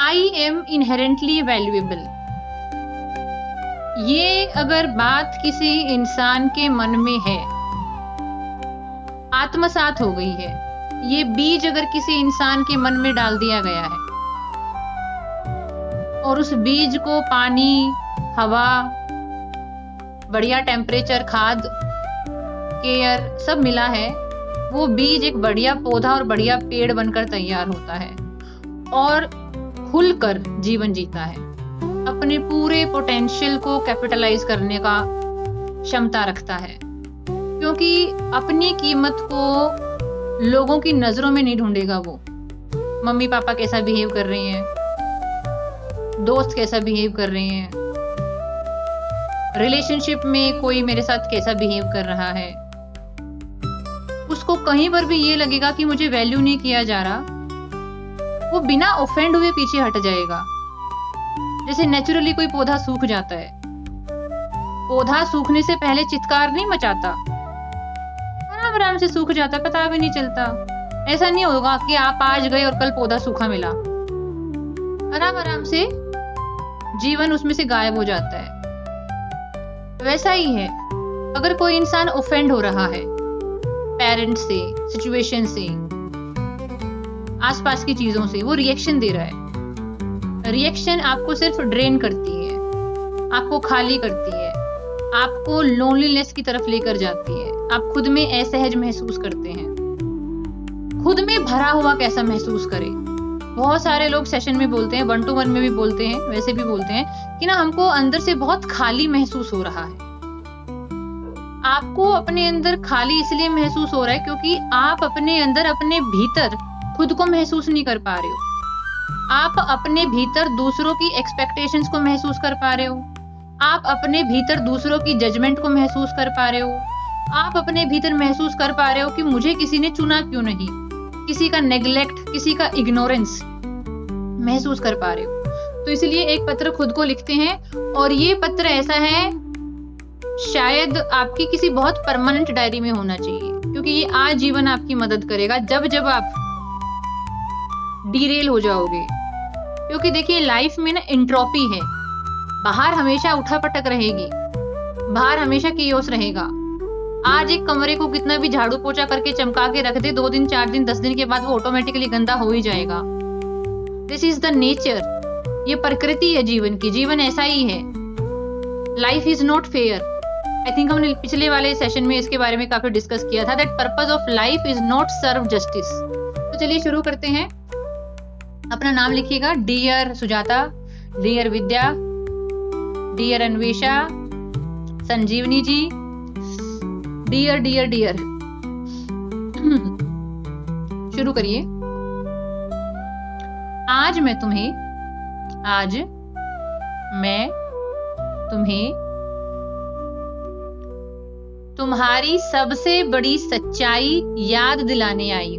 I am inherently valuable. ये अगर बात किसी इंसान के मन में है, आत्मसात हो गई है, ये बीज अगर किसी इंसान के मन में डाल दिया गया है और उस बीज को पानी, हवा, बढ़िया टेम्परेचर, खाद, केयर सब मिला है, वो बीज एक बढ़िया पौधा और बढ़िया पेड़ बनकर तैयार होता है और खुलकर जीवन जीता है, अपने पूरे पोटेंशियल को कैपिटलाइज करने का क्षमता रखता है। क्योंकि अपनी कीमत को लोगों की नजरों में नहीं ढूंढेगा वो। मम्मी पापा कैसा बिहेव कर रही हैं, दोस्त कैसा बिहेव कर रहे हैं, रिलेशनशिप में कोई मेरे साथ कैसा बिहेव कर रहा है, उसको कहीं पर भी ये लगेगा कि मुझे वैल्यू नहीं किया जा रहा, वो बिना ऑफेंड हुए पीछे हट जाएगा। जैसे नेचुरली कोई पौधा सूख जाता है, पौधा सूखने से पहले चित्कार नहीं मचाता, आराम आराम से सूख जाता, पता भी नहीं चलता। ऐसा नहीं होगा कि आप आज गए और कल पौधा सूखा मिला, आराम आराम से जीवन उसमें से गायब हो जाता है। वैसा ही है, अगर कोई इंसान ऑफेंड हो रहा है पेरेंट्स से, सिचुएशन से, आसपास की चीजों से, वो रिएक्शन दे रहा है। रिएक्शन आपको सिर्फ ड्रेन करती है, आपको खाली करती है, आपको लोनलीनेस की तरफ लेकर जाती है। आप खुद में असहज महसूस करते हैं, खुद में भरा हुआ कैसा महसूस करें। बहुत सारे लोग सेशन में बोलते हैं, 1 to 1 में भी बोलते हैं, वैसे भी बोलते हैं कि ना हमको अंदर से बहुत खाली महसूस हो रहा है। आपको अपने अंदर खाली इसलिए महसूस हो रहा है क्योंकि आप अपने अंदर, अपने भीतर खुद को महसूस नहीं कर पा रहे हो। आप अपने भीतर दूसरों की एक्सपेक्टेशंस को महसूस कर पा रहे हो, आप अपने भीतर दूसरों की जजमेंट को महसूस कर पा रहे हो, आप अपने भीतर महसूस कर पा रहे हो कि मुझे किसी ने चुना क्यों नहीं, किसी का नेग्लेक्ट, किसी का इग्नोरेंस महसूस कर पा रहे हो। तो इसलिए एक पत्र खुद को लिखते हैं और ये पत्र ऐसा है, शायद आपकी किसी बहुत परमानेंट डायरी में होना चाहिए, क्योंकि ये आजीवन आपकी मदद करेगा जब जब आप डीरेल हो जाओगे। क्योंकि देखिए लाइफ में ना एंट्रोपी है, बाहर हमेशा उठापटक रहेगी, बाहर हमेशा कियोस रहेगा। आज एक कमरे को कितना भी झाड़ू पोछा करके चमका के रख दे, 2 दिन 4 दिन 10 दिन के बाद वो ऑटोमेटिकली गंदा हो ही जाएगा। दिस इज द नेचर, ये प्रकृति है जीवन की, जीवन ऐसा ही है। Life is not fair. I think हमने पिछले वाले सेशन में इसके बारे में काफी डिस्कस किया था, that purpose of life is not serve justice. तो चलिए शुरू करते हैं। अपना नाम लिखिएगा, dear Sujata, dear Vidya, dear Anvesha, Sanjeevani ji, dear dear dear. शुरू करिए। आज मैं तुम्हें तुम्हारी सबसे बड़ी सच्चाई याद दिलाने आया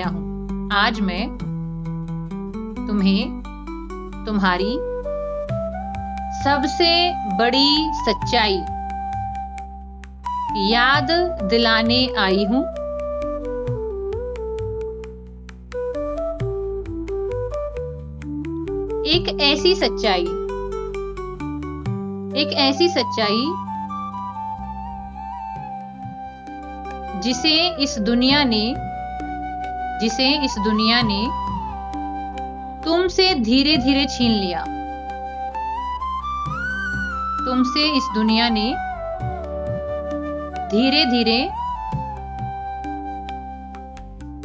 हूं। आज मैं तुम्हें तुम्हारी सबसे बड़ी सच्चाई याद दिलाने आई हूं। एक ऐसी सच्चाई जिसे इस दुनिया ने तुमसे धीरे धीरे छीन लिया। तुमसे इस दुनिया ने धीरे धीरे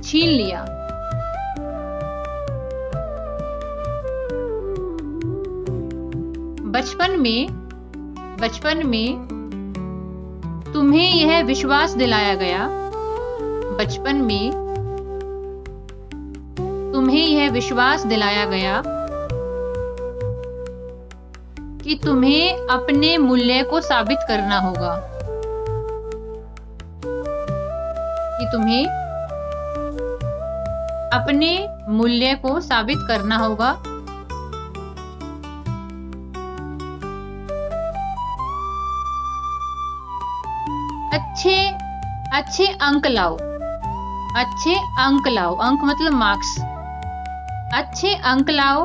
छीन लिया। बचपन में तुम्हें यह विश्वास दिलाया गया, कि तुम्हें अपने मूल्य को साबित करना होगा, अच्छे अंक लाओ, अच्छे अंक लाओ, अंक मतलब मार्क्स। अच्छे अंक लाओ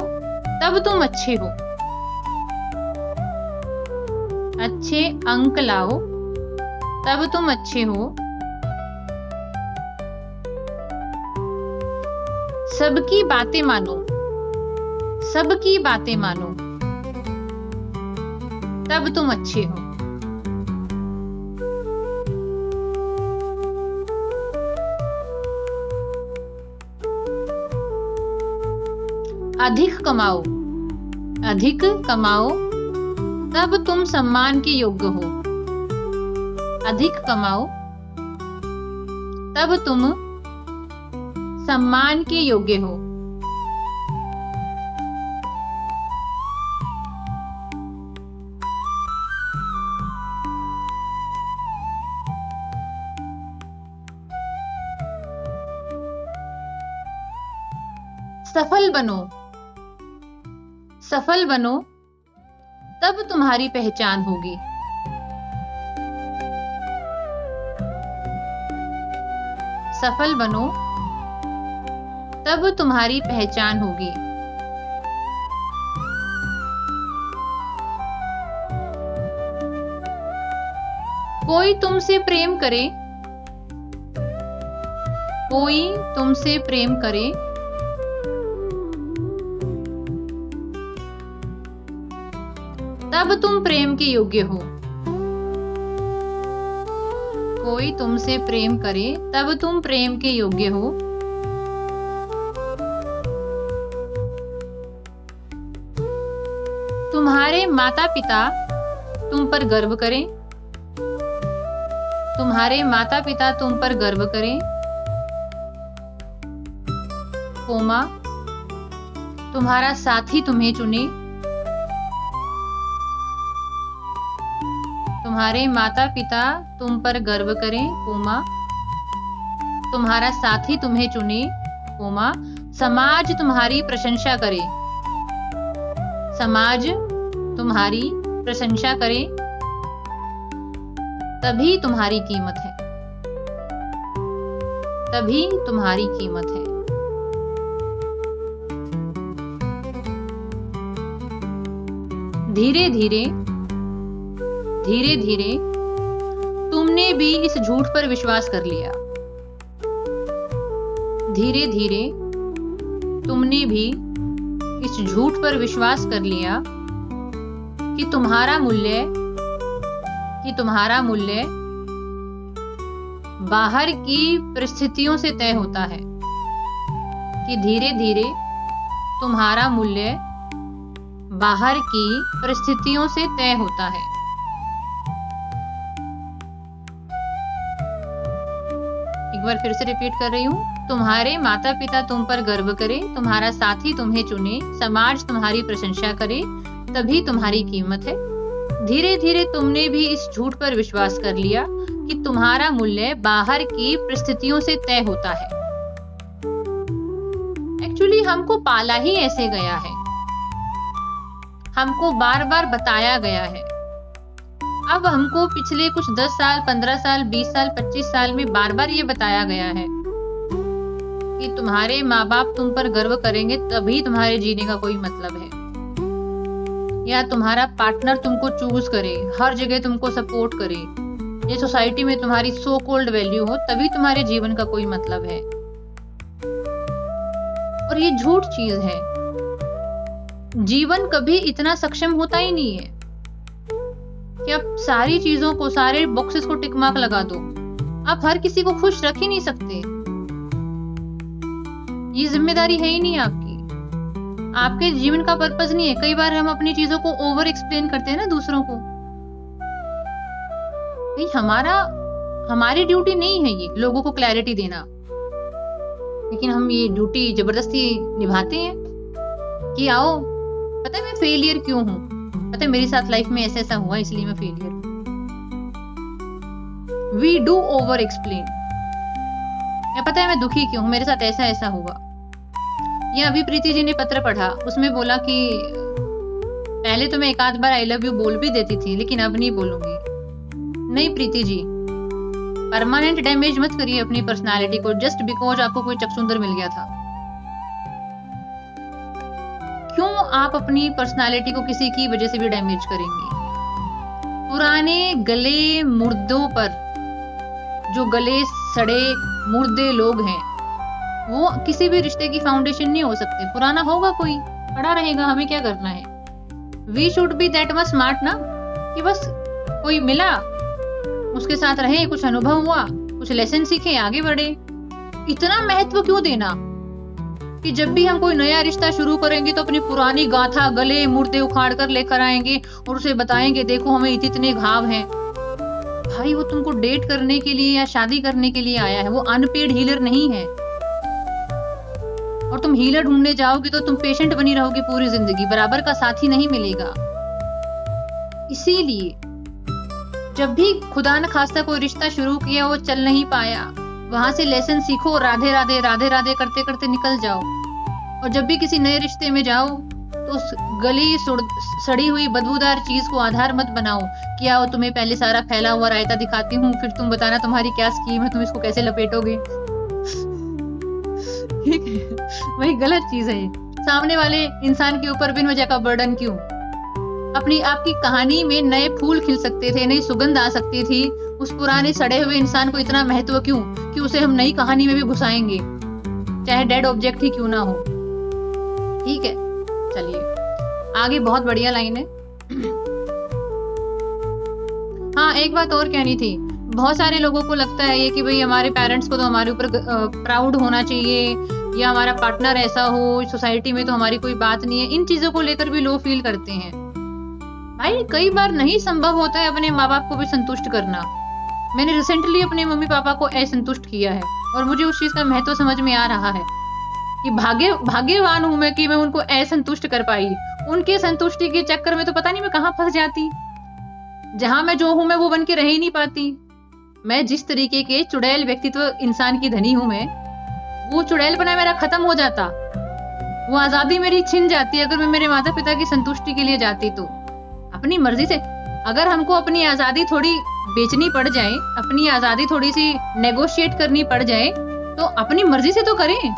तब तुम अच्छे हो। अच्छे अंक लाओ तब तुम अच्छे हो। सबकी बातें मानो, सबकी बातें मानो तब तुम अच्छे हो। अधिक कमाओ, अधिक कमाओ तब तुम सम्मान के योग्य हो। अधिक कमाओ तब तुम सम्मान के योग्य हो। सफल बनो, सफल बनो तब तुम्हारी पहचान होगी। सफल बनो तब तुम्हारी पहचान होगी। कोई तुमसे प्रेम करे, कोई तुमसे प्रेम करे तब तुम प्रेम के योग्य हो। कोई तुमसे प्रेम करे तब तुम प्रेम के योग्य हो। तुम्हारे माता पिता तुम पर गर्व करें, तुम्हारे माता पिता तुम पर गर्व करें, कोमा तुम्हारा साथी तुम्हें चुने। तुम्हारे माता पिता तुम पर गर्व करें, कोमा तुम्हारा साथी तुम्हें चुने, कोमा समाज तुम्हारी प्रशंसा करे, समाज तुम्हारी प्रशंसा करे तभी तुम्हारी कीमत है, तभी तुम्हारी कीमत है। धीरे धीरे, धीरे धीरे तुमने भी इस झूठ पर विश्वास कर लिया। धीरे धीरे तुमने भी इस झूठ पर विश्वास कर लिया कि तुम्हारा मूल्य बाहर की परिस्थितियों से तय होता है, कि धीरे धीरे तुम्हारा मूल्य बाहर की परिस्थितियों से तय होता है। एक बार फिर से रिपीट कर रही हूँ। तुम्हारे माता पिता तुम पर गर्व करें, तुम्हारा साथी तुम्हें चुने, समाज तुम्हारी प्रशंसा करे तभी तुम्हारी कीमत है। धीरे धीरे तुमने भी इस झूठ पर विश्वास कर लिया कि तुम्हारा मूल्य बाहर की परिस्थितियों से तय होता है। एक्चुअली हमको पाला ही ऐसे गया है, हमको बार बार बताया गया है। अब हमको पिछले कुछ 10 साल, 15 साल, 20 साल, 25 साल में बार बार ये बताया गया है कि तुम्हारे माँ बाप तुम पर गर्व करेंगे तभी तुम्हारे जीने का कोई मतलब है, या तुम्हारा पार्टनर तुमको चूज करे, हर जगह तुमको सपोर्ट करे, ये सोसाइटी में तुम्हारी सो कॉल्ड वैल्यू हो तभी तुम्हारे जीवन का कोई मतलब है। और ये झूठ चीज है। जीवन कभी इतना सक्षम होता ही नहीं है कि आप सारी चीजों को, सारे बॉक्सेस को टिक मार्क लगा दो। आप हर किसी को खुश रख ही नहीं सकते, ये जिम्मेदारी है ही नहीं आपकी। आपके जीवन का पर्पस नहीं है। कई बार हम अपनी चीजों को ओवर एक्सप्लेन करते हैं ना दूसरों को। नहीं, हमारी ड्यूटी नहीं है ये लोगों को क्लैरिटी देना, लेकिन हम ये ड्यूटी जबरदस्ती निभाते हैं कि आओ, पता है मैं फेलियर क्यों हूं, पता है मेरे साथ लाइफ में ऐसा ऐसा हुआ इसलिए मैं फेलियर हूं। We do over explain. या पता है मैं दुखी क्यों हूं, मेरे साथ ऐसा ऐसा हुआ। या अभी प्रीति जी ने पत्र पढ़ा, उसमें बोला कि पहले तो मैं एक आध बार आई लव यू बोल भी देती थी, लेकिन अब नहीं बोलूंगी। नहीं प्रीति जी, परमानेंट डैमेज मत करिए अपनी पर्सनालिटी को जस्ट बिकॉज आपको कोई चकचुंदर मिल गया था। क्यों आप अपनी पर्सनालिटी को किसी की वजह से भी डैमेज करेंगे? पुराने गले मुर्दों पर, जो गले सड़े मुर्दे लोग हैं, वो किसी भी रिश्ते की फाउंडेशन नहीं हो सकते। पुराना होगा कोई, पड़ा रहेगा, हमें क्या करना है? We should be that much smart ना, कि बस कोई मिला, उसके साथ रहे, कुछ अनुभव हुआ, कुछ लेसन सीखे, आगे बढ़े। इतना महत्व क्यों देना कि जब भी हम कोई नया रिश्ता शुरू करेंगे तो अपनी पुरानी गाथा, गले मुर्दे उखाड़ कर लेकर आएंगे और उसे बताएंगे देखो हमें इतने घाव हैं। भाई वो तुमको डेट करने के लिए या शादी करने के लिए आया है, वो अनपेड हीलर नहीं है। और तुम हीलर ढूंढने जाओगे तो तुम पेशेंट बनी रहोगे पूरी जिंदगी, बराबर का साथी नहीं मिलेगा। इसीलिए जब भी खुदा न खास्ता कोई रिश्ता शुरू किया, वो चल नहीं पाया, वहां से लेसन सीखो, राधे राधे राधे राधे करते करते निकल जाओ। और जब भी किसी नए रिश्ते में जाओ तो उस गली सड़ी हुई बदबूदार चीज को आधार मत बनाओ कि आओ तुम्हें पहले सारा फैला हुआ रायता दिखाती हूँ, फिर तुम बताना तुम्हारी क्या स्कीम है, तुम इसको कैसे लपेटोगे। ठीक है, वही गलत चीज है। सामने वाले इंसान के ऊपर बिन वजह का बर्डन क्यों? अपनी आपकी कहानी में नए फूल खिल सकते थे, नई सुगंध आ सकती थी। उस पुराने सड़े हुए इंसान को इतना महत्व क्यों कि उसे हम नई कहानी में भी घुसाएंगे, चाहे डेड ऑब्जेक्ट ही क्यों ना हो। ठीक है, चलिए आगे। बहुत बढ़िया लाइन है। हाँ, एक बात और कहनी थी। बहुत सारे लोगों को लगता है ये कि भाई हमारे पेरेंट्स को तो हमारे ऊपर प्राउड होना चाहिए, या हमारा पार्टनर ऐसा हो, सोसाइटी में तो हमारी कोई बात नहीं है। इन चीजों को लेकर भी लो फील करते हैं। भाई कई बार नहीं संभव होता है अपने माँ बाप को भी संतुष्ट करना। मैंने रिसेंटली अपने मम्मी पापा को असंतुष्ट किया है और मुझे उस चीज का महत्व समझ में आ रहा है कि भाग्यवान हूं मैं कि मैं उनको असंतुष्ट कर पाई। उनके संतुष्टि के चक्कर में तो पता नहीं मैं कहां फंस जाती। जहां मैं जो हूं मैं वो बन के रह ही नहीं पाती। मैं जिस तरीके के चुड़ैल व्यक्तित्व इंसान की धनी हूं, मैं वो चुड़ैलपना मेरा खत्म हो जाता, वो आजादी मेरी छिन जाती अगर मैं मेरे माता पिता की संतुष्टि के लिए जाती। तो अपनी मर्जी से अगर हमको अपनी आजादी थोड़ी बेचनी पड़ जाए, अपनी आजादी थोड़ी सी नेगोशिएट करनी पड़ जाए, तो अपनी मर्जी से तो करें।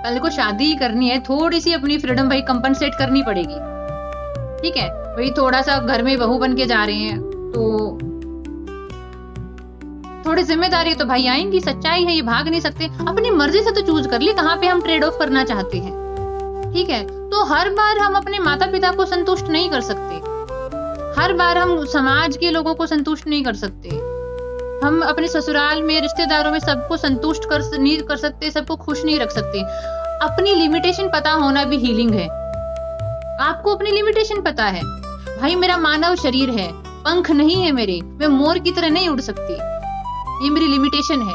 कल को शादी करनी है, थोड़ी सी अपनी फ्रीडम भाई कंपनसेट करनी पड़ेगी। ठीक है, वही थोड़ा सा घर में बहू बन के जा रहे हैं तो थोड़ी जिम्मेदारी तो भाई आएंगी, सच्चाई है, ये भाग नहीं सकते। अपनी मर्जी से तो चूज कर ली कहाँ पे हम ट्रेड ऑफ करना चाहते हैं। ठीक है, तो हर बार हम अपने माता पिता को संतुष्ट नहीं कर सकते, हर बार हम समाज के लोगों को संतुष्ट नहीं कर सकते, हम अपने ससुराल में रिश्तेदारों में सबको संतुष्ट नहीं कर सकते, सबको खुश नहीं रख सकते। अपनी लिमिटेशन पता होना भी हीलिंग है। आपको अपनी लिमिटेशन पता है। भाई मेरा मानव शरीर है, पंख नहीं है मेरे, मैं मोर की तरह नहीं उड़ सकती, ये मेरी लिमिटेशन है।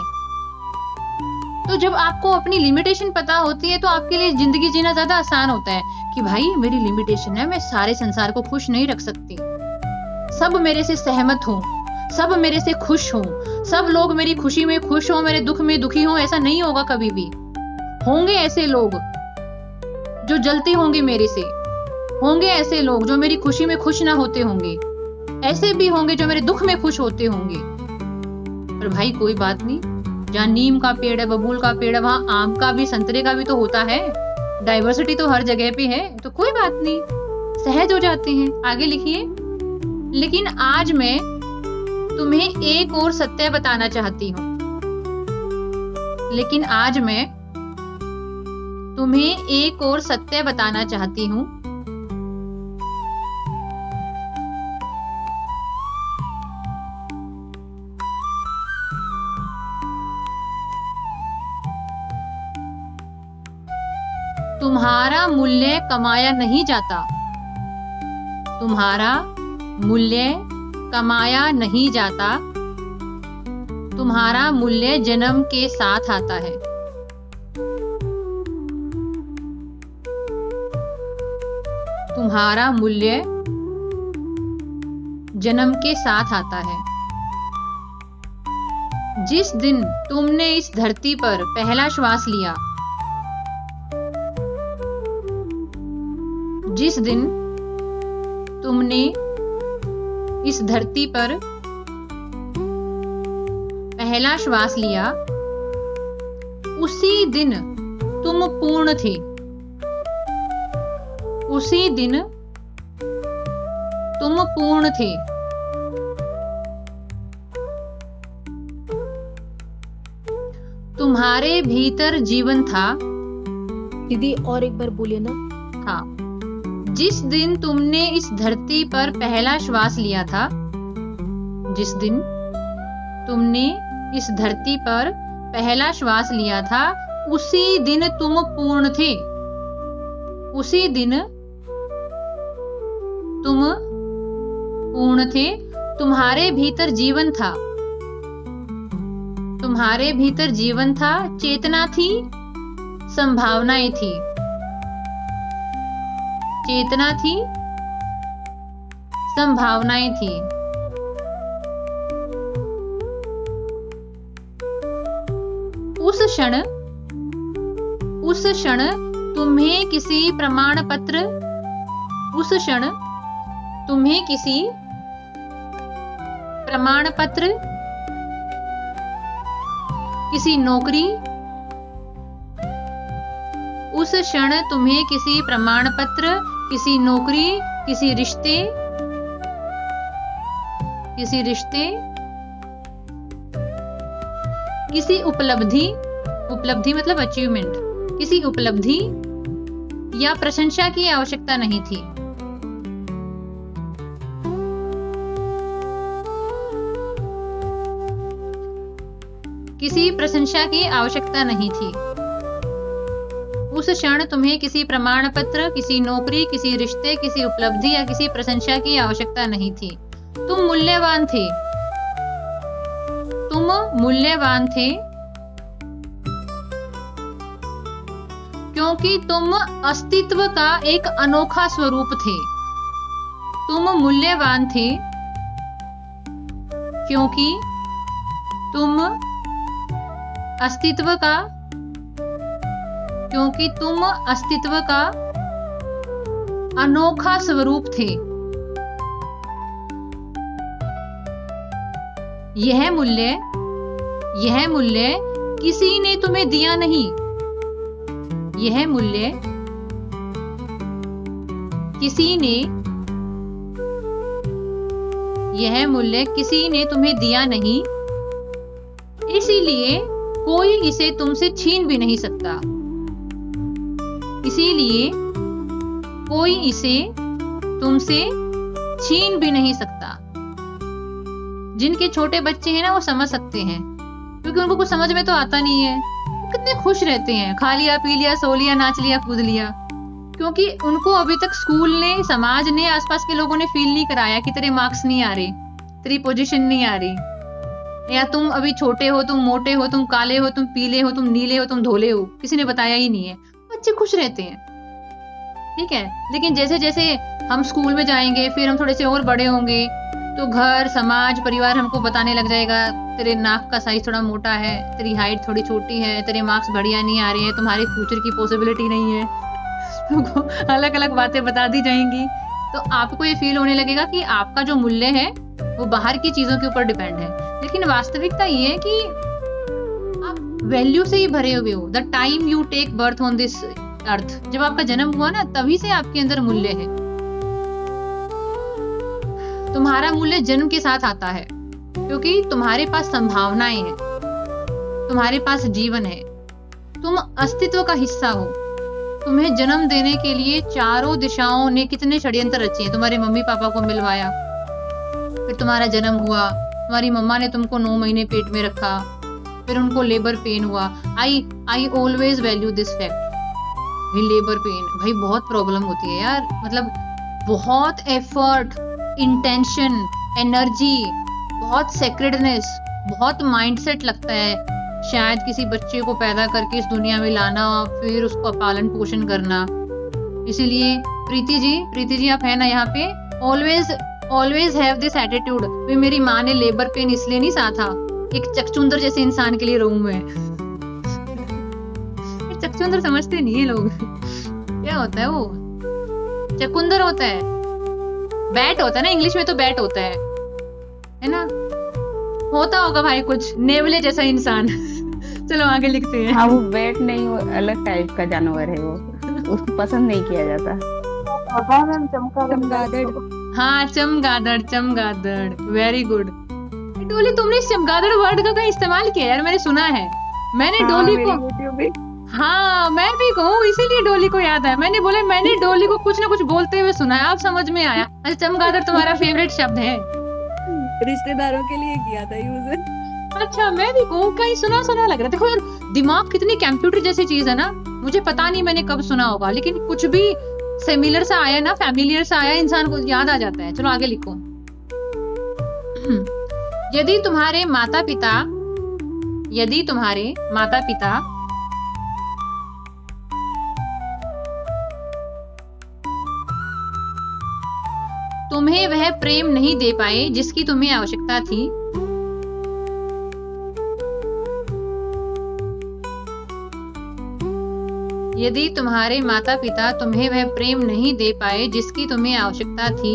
तो जब आपको अपनी लिमिटेशन पता होती है तो आपके लिए जिंदगी जीना ज्यादा आसान होता है कि भाई मेरी लिमिटेशन है, मैं सारे संसार को खुश नहीं रख सकती, सब मेरे से सहमत हो, सब मेरे से खुश हो, सब लोग मेरी खुशी में खुश हो, मेरे दुख में दुखी हो। ऐसा नहीं होगा कभी भी। होंगे ऐसे लोग जो जलते होंगे मेरे से, होंगे ऐसे लोग जो मेरी खुशी में खुश ना होते होंगे, ऐसे भी होंगे जो मेरे दुख में खुश होते होंगे। पर भाई कोई बात नहीं, जहाँ नीम का पेड़ है, बबूल का पेड़ है, वहां आम का भी, संतरे का भी तो होता है। डाइवर्सिटी तो हर जगह पे है, तो कोई बात नहीं, सहज हो जाते हैं। आगे लिखिए। लेकिन आज मैं तुम्हें एक और सत्य बताना चाहती हूँ, लेकिन आज मैं तुम्हें एक और सत्य बताना चाहती हूँ। तुम्हारा मूल्य कमाया नहीं जाता, तुम्हारा मूल्य कमाया नहीं जाता, तुम्हारा मूल्य जन्म के साथ आता है। तुम्हारा मूल्य जन्म के साथ आता है। जिस दिन तुमने इस धरती पर पहला श्वास लिया, जिस दिन तुमने इस धरती पर पहला श्वास लिया, उसी दिन तुम पूर्ण थे। उसी दिन तुम पूर्ण थे। तुम्हारे भीतर जीवन था। दीदी और एक बार बोलिए ना। हाँ, जिस दिन तुमने इस धरती पर पहला श्वास लिया था, जिस दिन तुमने इस धरती पर पहला श्वास लिया था, उसी दिन तुम पूर्ण थे। उसी दिन तुम पूर्ण थे। तुम्हारे भीतर जीवन था। तुम्हारे भीतर जीवन था, चेतना थी, संभावनाएं थी। चेतना थी, संभावनाएं थी। उस क्षण तुम्हें किसी प्रमाण पत्र, उस क्षण तुम्हें किसी प्रमाण पत्र, किसी नौकरी, उस क्षण तुम्हें किसी प्रमाण पत्र, किसी नौकरी, किसी रिश्ते, किसी उपलब्धि, उपलब्धि मतलब अचीवमेंट, किसी उपलब्धि या प्रशंसा की आवश्यकता नहीं थी। किसी प्रशंसा की आवश्यकता नहीं थी। उस क्षण तुम्हें किसी प्रमाण पत्र, किसी नौकरी, किसी रिश्ते, किसी उपलब्धि या किसी प्रशंसा की आवश्यकता नहीं थी। तुम मूल्यवान थे। तुम मूल्यवान थे क्योंकि तुम अस्तित्व का एक अनोखा स्वरूप थे। तुम मूल्यवान थे क्योंकि तुम अस्तित्व का, क्योंकि तुम अस्तित्व का अनोखा स्वरूप थे। यह मूल्य किसी ने तुम्हें दिया नहीं। यह मूल्य किसी ने तुम्हें दिया नहीं, इसीलिए कोई इसे तुमसे छीन भी नहीं सकता। इसीलिए कोई इसे तुमसे छीन भी नहीं सकता। जिनके छोटे बच्चे हैं ना, वो समझ सकते हैं, क्योंकि उनको कुछ समझ में तो आता नहीं है। वो कितने खुश रहते हैं, खा लिया, पी लिया, सो लिया, नाच लिया, कूद लिया, क्योंकि उनको अभी तक स्कूल ने, समाज ने, आसपास के लोगों ने फील नहीं कराया कि तेरे मार्क्स नहीं आ रहे, तेरी पोजीशन नहीं आ रही, या तुम अभी छोटे हो, तुम मोटे हो, तुम काले हो, तुम पीले हो, तुम नीले हो, तुम धोले हो। किसी ने बताया ही नहीं है। बच्चे खुश रहते हैं, ठीक है। लेकिन जैसे जैसे हम स्कूल में जाएंगे, फिर हम थोड़े से और बड़े होंगे, तो घर, समाज, परिवार हमको बताने लग जाएगा, तेरे नाक का साइज थोड़ा मोटा है, तेरी हाइट थोड़ी छोटी है, तेरे मार्क्स बढ़िया नहीं आ रहे हैं, तुम्हारे फ्यूचर की पॉसिबिलिटी नहीं है। तुमको अलग अलग बातें बता दी जाएंगी, तो आपको ये फील होने लगेगा कि आपका जो मूल्य है वो बाहर की चीजों के ऊपर डिपेंड है। लेकिन वास्तविकता ये है कि आप वैल्यू से ही भरे हुए हो। The time you take birth on this earth, जब आपका जन्म हुआ ना, तभी से आपके अंदर मूल्य है। तुम्हारा मूल्य जन्म के साथ आता है, क्योंकि तुम्हारे पास संभावनाएं हैं, तुम्हारे पास जीवन है, तुम अस्तित्व का हिस्सा हो। तुम्हें जन्म देने के लिए चारों दिशाओं ने कितने षड्यंत्र रचे हैं। तुम्हारे मम्मी पापा को मिलवाया, फिर तुम्हारा जन्म हुआ, तुम्हारी मम्मा ने तुमको 9 महीने पेट में रखा, फिर उनको लेबर पेन हुआ। I always value this fact. भाई लेबर पेन, भाई बहुत प्रॉब्लम होती है यार, मतलब बहुत एफर्ट, इंटेंशन, एनर्जी, बहुत सेक्रेडनेस, बहुत माइंडसेट लगता है शायद किसी बच्चे को पैदा करके इस दुनिया में लाना, फिर उसका पालन पोषण करना। इसीलिए प्रीति जी आप है ना यहाँ पे, ऑलवेज हैव दिस एटीट्यूड। मेरी माँ ने लेबर पेन इसलिए नहीं सहा था, एक चकचुंदर जैसे इंसान के लिए रहूं मैं। चकचुंदर समझते नहीं है लोग। क्या होता है वो? चकुंदर होता है, बैट होता है ना, इंग्लिश में तो बैट होता है ना। होता होगा भाई कुछ नेवले जैसा इंसान। चलो आगे लिखते हैं। हाँ वो बैट नहीं, वो अलग टाइप का जानवर है, वो उसको पसंद नहीं किया जाता। चमगादड़। हाँ चमगादड़, चमगादड़, वेरी गुड। डोली तुमने चमगादड़ वर्ड का कहीं इस्तेमाल किया यार, मैंने सुना है। मैंने हाँ, डोली मेरी को, वीडियो भी। हाँ मैं भी कहूँ इसीलिए डोली को याद है। मैंने बोला मैंने डोली को कुछ ना कुछ बोलते हुए सुना है, अब समझ में आया। अच्छा चमगादड़ तुम्हारा फेवरेट शब्द है? रिश्तेदारों के लिए किया था यूज। अच्छा मैं भी कहूँ कहीं सुना सुना लग रहा है। देखो यार दिमाग कितनी कंप्यूटर जैसी चीज है ना, मुझे पता नहीं मैंने कब सुना होगा, लेकिन कुछ भी सिमिलर सा आया ना, फैमिलियर सा आया, इंसान को याद आ जाता है। चलो आगे लिखो। यदि तुम्हारे माता पिता, यदि तुम्हारे माता पिता तुम्हें वह प्रेम नहीं दे पाए जिसकी तुम्हें आवश्यकता थी, यदि तुम्हारे माता पिता तुम्हें वह प्रेम नहीं दे पाए जिसकी तुम्हें आवश्यकता थी,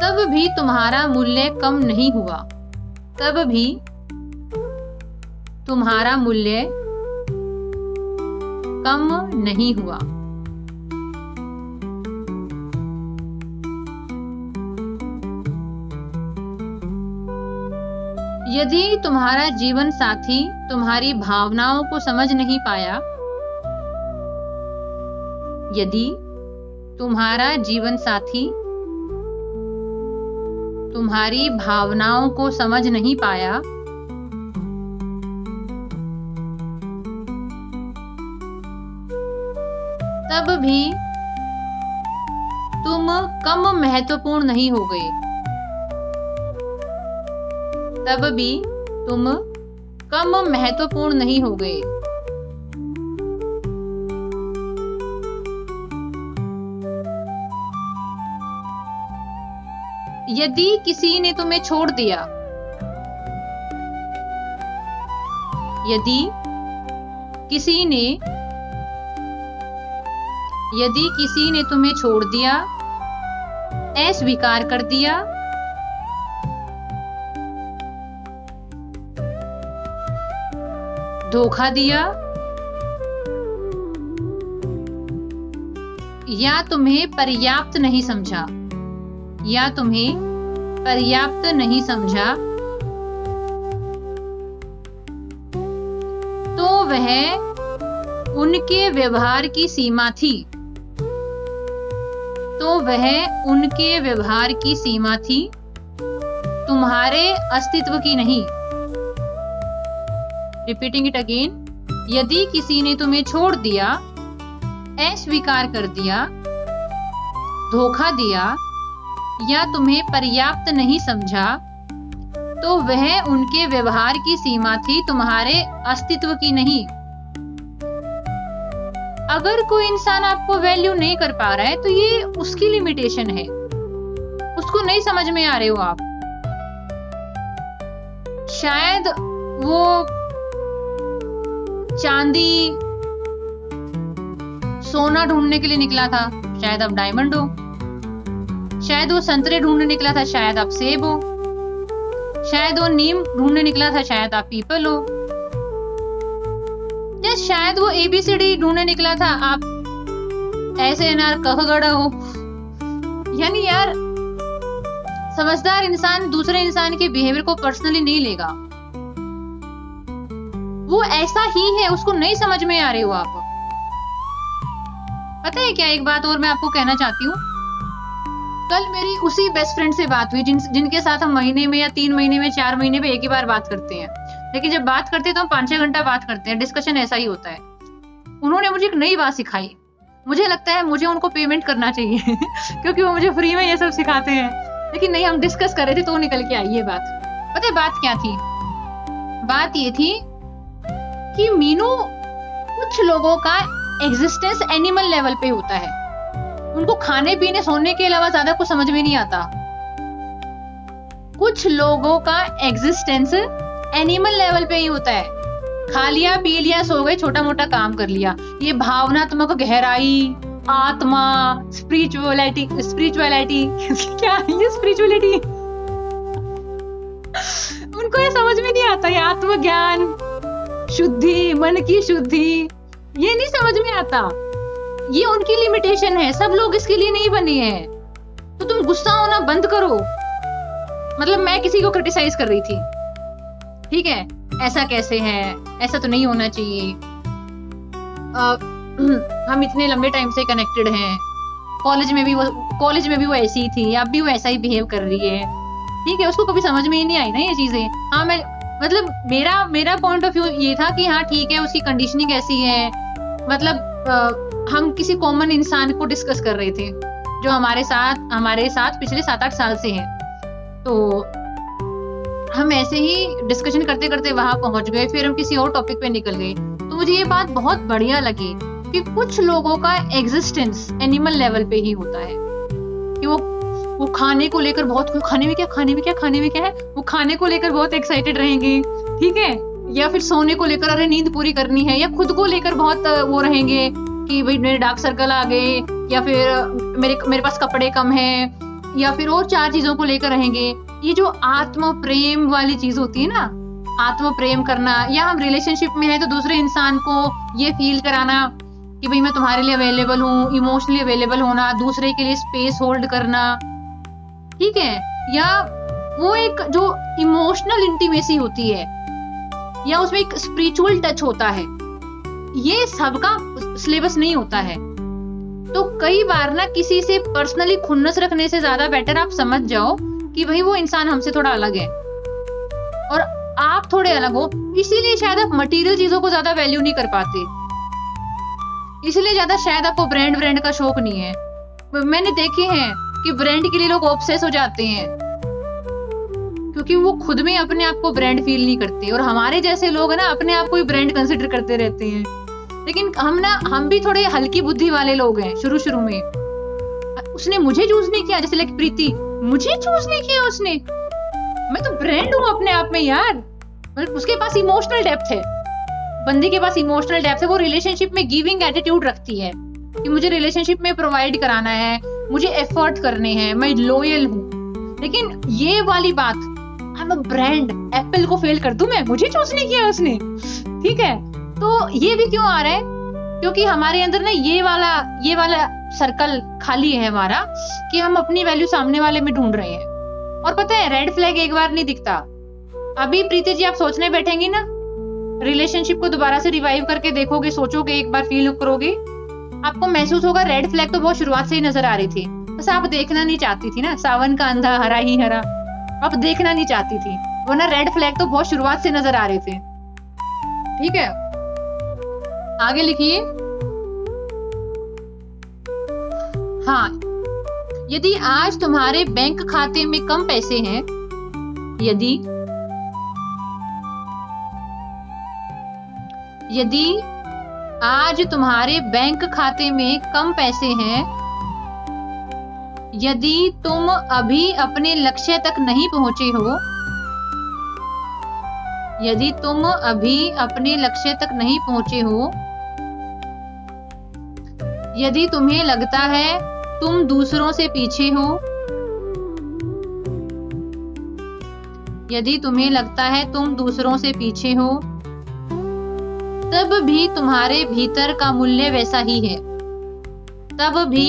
तब भी तुम्हारा मूल्य कम नहीं हुआ, तब भी तुम्हारा मूल्य कम नहीं हुआ। यदि तुम्हारा जीवन साथी तुम्हारी भावनाओं को समझ नहीं पाया, यदि तुम्हारा जीवन साथी तुम्हारी भावनाओं को समझ नहीं पाया, तब भी तुम कम महत्वपूर्ण नहीं हो गए, तब भी तुम कम महत्वपूर्ण नहीं हो गए। यदि किसी ने तुम्हें छोड़ दिया, यदि किसी ने तुम्हें छोड़ दिया, अस्वीकार कर दिया, धोखा दिया, या तुम्हें पर्याप्त नहीं समझा, या तुम्हें पर्याप्त नहीं समझा, तो वह उनके व्यवहार की सीमा थी, तो वह उनके व्यवहार की सीमा थी, तुम्हारे अस्तित्व की नहीं। Repeating it again. यदि किसी ने तुम्हें छोड़ दिया, अस्वीकार कर दिया, धोखा दिया, या तुम्हें पर्याप्त नहीं समझा, तो वह उनके व्यवहार की सीमा थी, तुम्हारे अस्तित्व की नहीं। अगर कोई इंसान आपको वैल्यू नहीं कर पा रहा है तो ये उसकी लिमिटेशन है, उसको नहीं समझ में आ रहे हो आप। शायद वो चांदी सोना ढूंढने के लिए निकला था, शायद आप डायमंड हो। शायद वो संतरे ढूंढने निकला था, शायद आप सेब हो। शायद वो नीम ढूंढने निकला था, शायद आप पीपल हो। या शायद वो ABCD ढूंढने निकला था, आप ऐसे अनार कहगड़ा हो। यानी यार समझदार इंसान दूसरे इंसान के बिहेवियर को पर्सनली नहीं लेगा, वो ऐसा ही है, उसको नहीं समझ में आ रहे हो आप। पता है क्या, एक बात और मैं आपको कहना चाहती हूँ। कल मेरी उसी बेस्ट फ्रेंड से बात हुई जिनके साथ हम महीने में या 3 महीने में 4 महीने में एक ही बार बात करते हैं, लेकिन जब बात करते हैं तो हम 5-6 घंटा बात करते हैं। डिस्कशन ऐसा ही होता है। उन्होंने मुझे एक नई बात सिखाई। मुझे लगता है मुझे उनको पेमेंट करना चाहिए क्योंकि वो मुझे फ्री में ये सब सिखाते हैं, लेकिन नहीं, हम डिस्कस कर रहे थे तो निकल के आई ये बात। पता है बात क्या थी? बात ये थी कि मीनू, कुछ लोगों का एग्जिस्टेंस एनिमल लेवल पे होता है, उनको खाने पीने सोने के अलावा ज्यादा कुछ समझ में नहीं आता। कुछ लोगों का एग्जिस्टेंस एनिमल लेवल पे ही होता है, खा लिया पी लिया सो गए, छोटा मोटा काम कर लिया। ये भावनात्मक गहराई, आत्मा, स्पिरिचुअलिटी क्या है ये स्पिरिचुअलिटी? उनको ये समझ में नहीं आता, ये आत्मज्ञान, शुद्धि, मन की शुद्धि, ये नहीं समझ में आता। ये उनकी लिमिटेशन है, सब लोग इसके लिए नहीं बने हैं। तो तुम गुस्सा होना बंद करो। मतलब मैं किसी को क्रिटिसाइज कर रही थी, ठीक है, ऐसा कैसे है, ऐसा तो नहीं होना चाहिए, हम इतने लंबे टाइम से कनेक्टेड हैं, कॉलेज में भी वो ऐसी ही थी, अब भी वो ऐसा ही बिहेव कर रही है, ठीक है। उसको कभी समझ में ही नहीं आई ना ये चीजें। हाँ, मैं मतलब मेरा पॉइंट ऑफ व्यू ये था कि हाँ ठीक है, उसकी कंडीशनिंग ऐसी है। मतलब हम किसी कॉमन इंसान को डिस्कस कर रहे थे जो हमारे साथ पिछले 7-8 साल से हैं। तो हम ऐसे ही डिस्कशन करते करते वहां पहुंच गए, फिर हम किसी और टॉपिक पे निकल गए। तो मुझे ये बात बहुत बढ़िया लगी कि कुछ लोगों का एग्जिस्टेंस एनिमल लेवल पे ही होता है कि वो खाने को लेकर बहुत, खाने में क्या है, वो खाने को लेकर बहुत एक्साइटेड रहेंगे, ठीक है, या फिर सोने को लेकर अरे नींद पूरी करनी है, या खुद को लेकर बहुत वो रहेंगे कि भाई मेरे डार्क सर्कल आ गए, या फिर मेरे पास कपड़े कम है, या फिर और 4 चीजों को लेकर रहेंगे। ये जो आत्म प्रेम वाली चीज होती है ना, आत्म प्रेम करना, या हम रिलेशनशिप में है तो दूसरे इंसान को ये फील कराना कि भाई मैं तुम्हारे लिए अवेलेबल हूँ, इमोशनली अवेलेबल होना, दूसरे के लिए स्पेस होल्ड करना, ठीक है, या वो एक जो इमोशनल इंटीमेसी होती है, या उसमें एक स्पिरिचुअल टच होता है, ये सबका सिलेबस नहीं होता है। तो कई बार ना किसी से पर्सनली खुन्नस रखने से ज्यादा बेटर आप समझ जाओ कि भाई वो इंसान हमसे थोड़ा अलग है और आप थोड़े अलग हो, इसीलिए शायद आप मटेरियल चीजों को ज्यादा वैल्यू नहीं कर पाते, इसलिए ज्यादा शायद आपको ब्रांड का शौक नहीं है। मैंने देखे हैं कि ब्रांड के लिए लोग ऑब्सेस हो जाते हैं क्योंकि वो खुद में अपने आप को ब्रांड फील नहीं करते, और हमारे जैसे लोग है ना अपने आप को ही ब्रांड कंसिडर करते रहते हैं। लेकिन हम भी थोड़े हल्की बुद्धि वाले लोग हैं शुरू में। उसने मुझे चूज नहीं किया, जैसे लाइक प्रीति, मुझे चूज नहीं किया उसने, मैं तो ब्रांड हूँ अपने आप में यार। मतलब उसके पास इमोशनल डेप्थ है, बंदी के पास इमोशनल डेप्थ है, वो रिलेशनशिप में गिविंग एटीट्यूड रखती है कि मुझे रिलेशनशिप में प्रोवाइड कराना है, मुझे एफर्ट करने हैं, मैं लॉयल हूँ। लेकिन ये वाली बात, I am a brand, Apple को फेल कर दूं मैं, मुझे चूज नहीं किया उसने, ठीक है। तो ये भी क्यों आ रहा है? क्योंकि हमारे अंदर ना ये वाला सर्कल खाली है हमारा, कि हम अपनी वैल्यू सामने वाले में ढूंढ रहे हैं। और पता है रेड फ्लैग एक बार नहीं दिखता। अभी प्रीति जी आप सोचने बैठेंगी ना, रिलेशनशिप को दोबारा से रिवाइव करके देखोगे, सोचोगे, एक बार फील करोगे, आपको महसूस होगा रेड फ्लैग तो बहुत शुरुआत से ही नजर आ रही थी, बस आप देखना नहीं चाहती थी ना, सावन का अंधा हरा ही हरा, आप देखना नहीं चाहती थी, वरना रेड फ्लैग तो बहुत शुरुआत से नजर आ रहे थे, ठीक है। आगे लिखिए। हाँ, यदि आज तुम्हारे बैंक खाते में कम पैसे हैं, यदि आज तुम्हारे बैंक खाते में कम पैसे हैं, यदि तुम अभी अपने लक्ष्य तक नहीं पहुंचे हो, यदि तुम अभी अपने लक्ष्य तक नहीं पहुंचे हो, यदि तुम्हें लगता है तुम दूसरों से पीछे हो, यदि तुम्हें लगता है तुम दूसरों से पीछे हो, तब भी तुम्हारे भीतर का मूल्य वैसा ही है, तब भी